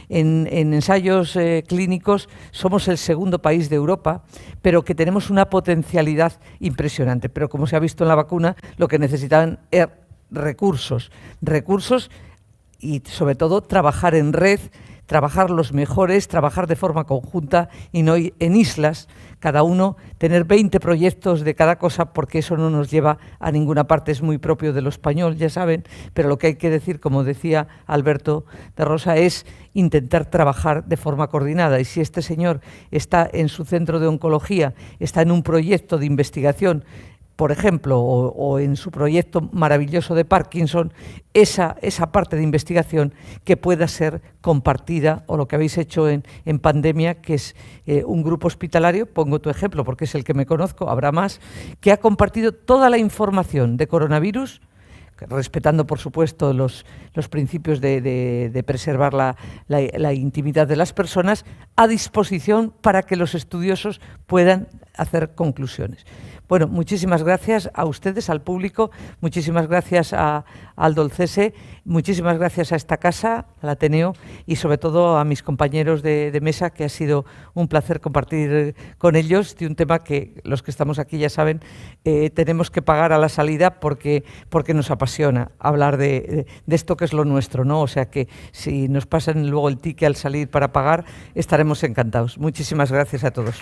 En ensayos clínicos somos el segundo país de Europa, pero que tenemos una potencialidad impresionante. Pero como se ha visto en la vacuna, lo que necesitaban es recursos y sobre todo trabajar en red, trabajar los mejores, trabajar de forma conjunta y no en islas, cada uno tener 20 proyectos de cada cosa, porque eso no nos lleva a ninguna parte, es muy propio de lo español, ya saben, pero lo que hay que decir, como decía Alberto de Rosa, es intentar trabajar de forma coordinada. Y si este señor está en su centro de oncología, está en un proyecto de investigación, por ejemplo, o en su proyecto maravilloso de Parkinson, esa parte de investigación que pueda ser compartida, o lo que habéis hecho en pandemia, que es un grupo hospitalario, pongo tu ejemplo porque es el que me conozco, habrá más, que ha compartido toda la información de coronavirus, respetando, por supuesto, los principios de preservar la intimidad de las personas, a disposición para que los estudiosos puedan hacer conclusiones. Bueno, muchísimas gracias a ustedes, al público, muchísimas gracias al Dolcese, muchísimas gracias a esta casa, al Ateneo, y sobre todo a mis compañeros de mesa, que ha sido un placer compartir con ellos de un tema que los que estamos aquí ya saben, tenemos que pagar a la salida porque nos apasiona hablar de esto que es lo nuestro, ¿no? O sea que si nos pasan luego el ticket al salir para pagar, estaremos encantados. Muchísimas gracias a todos.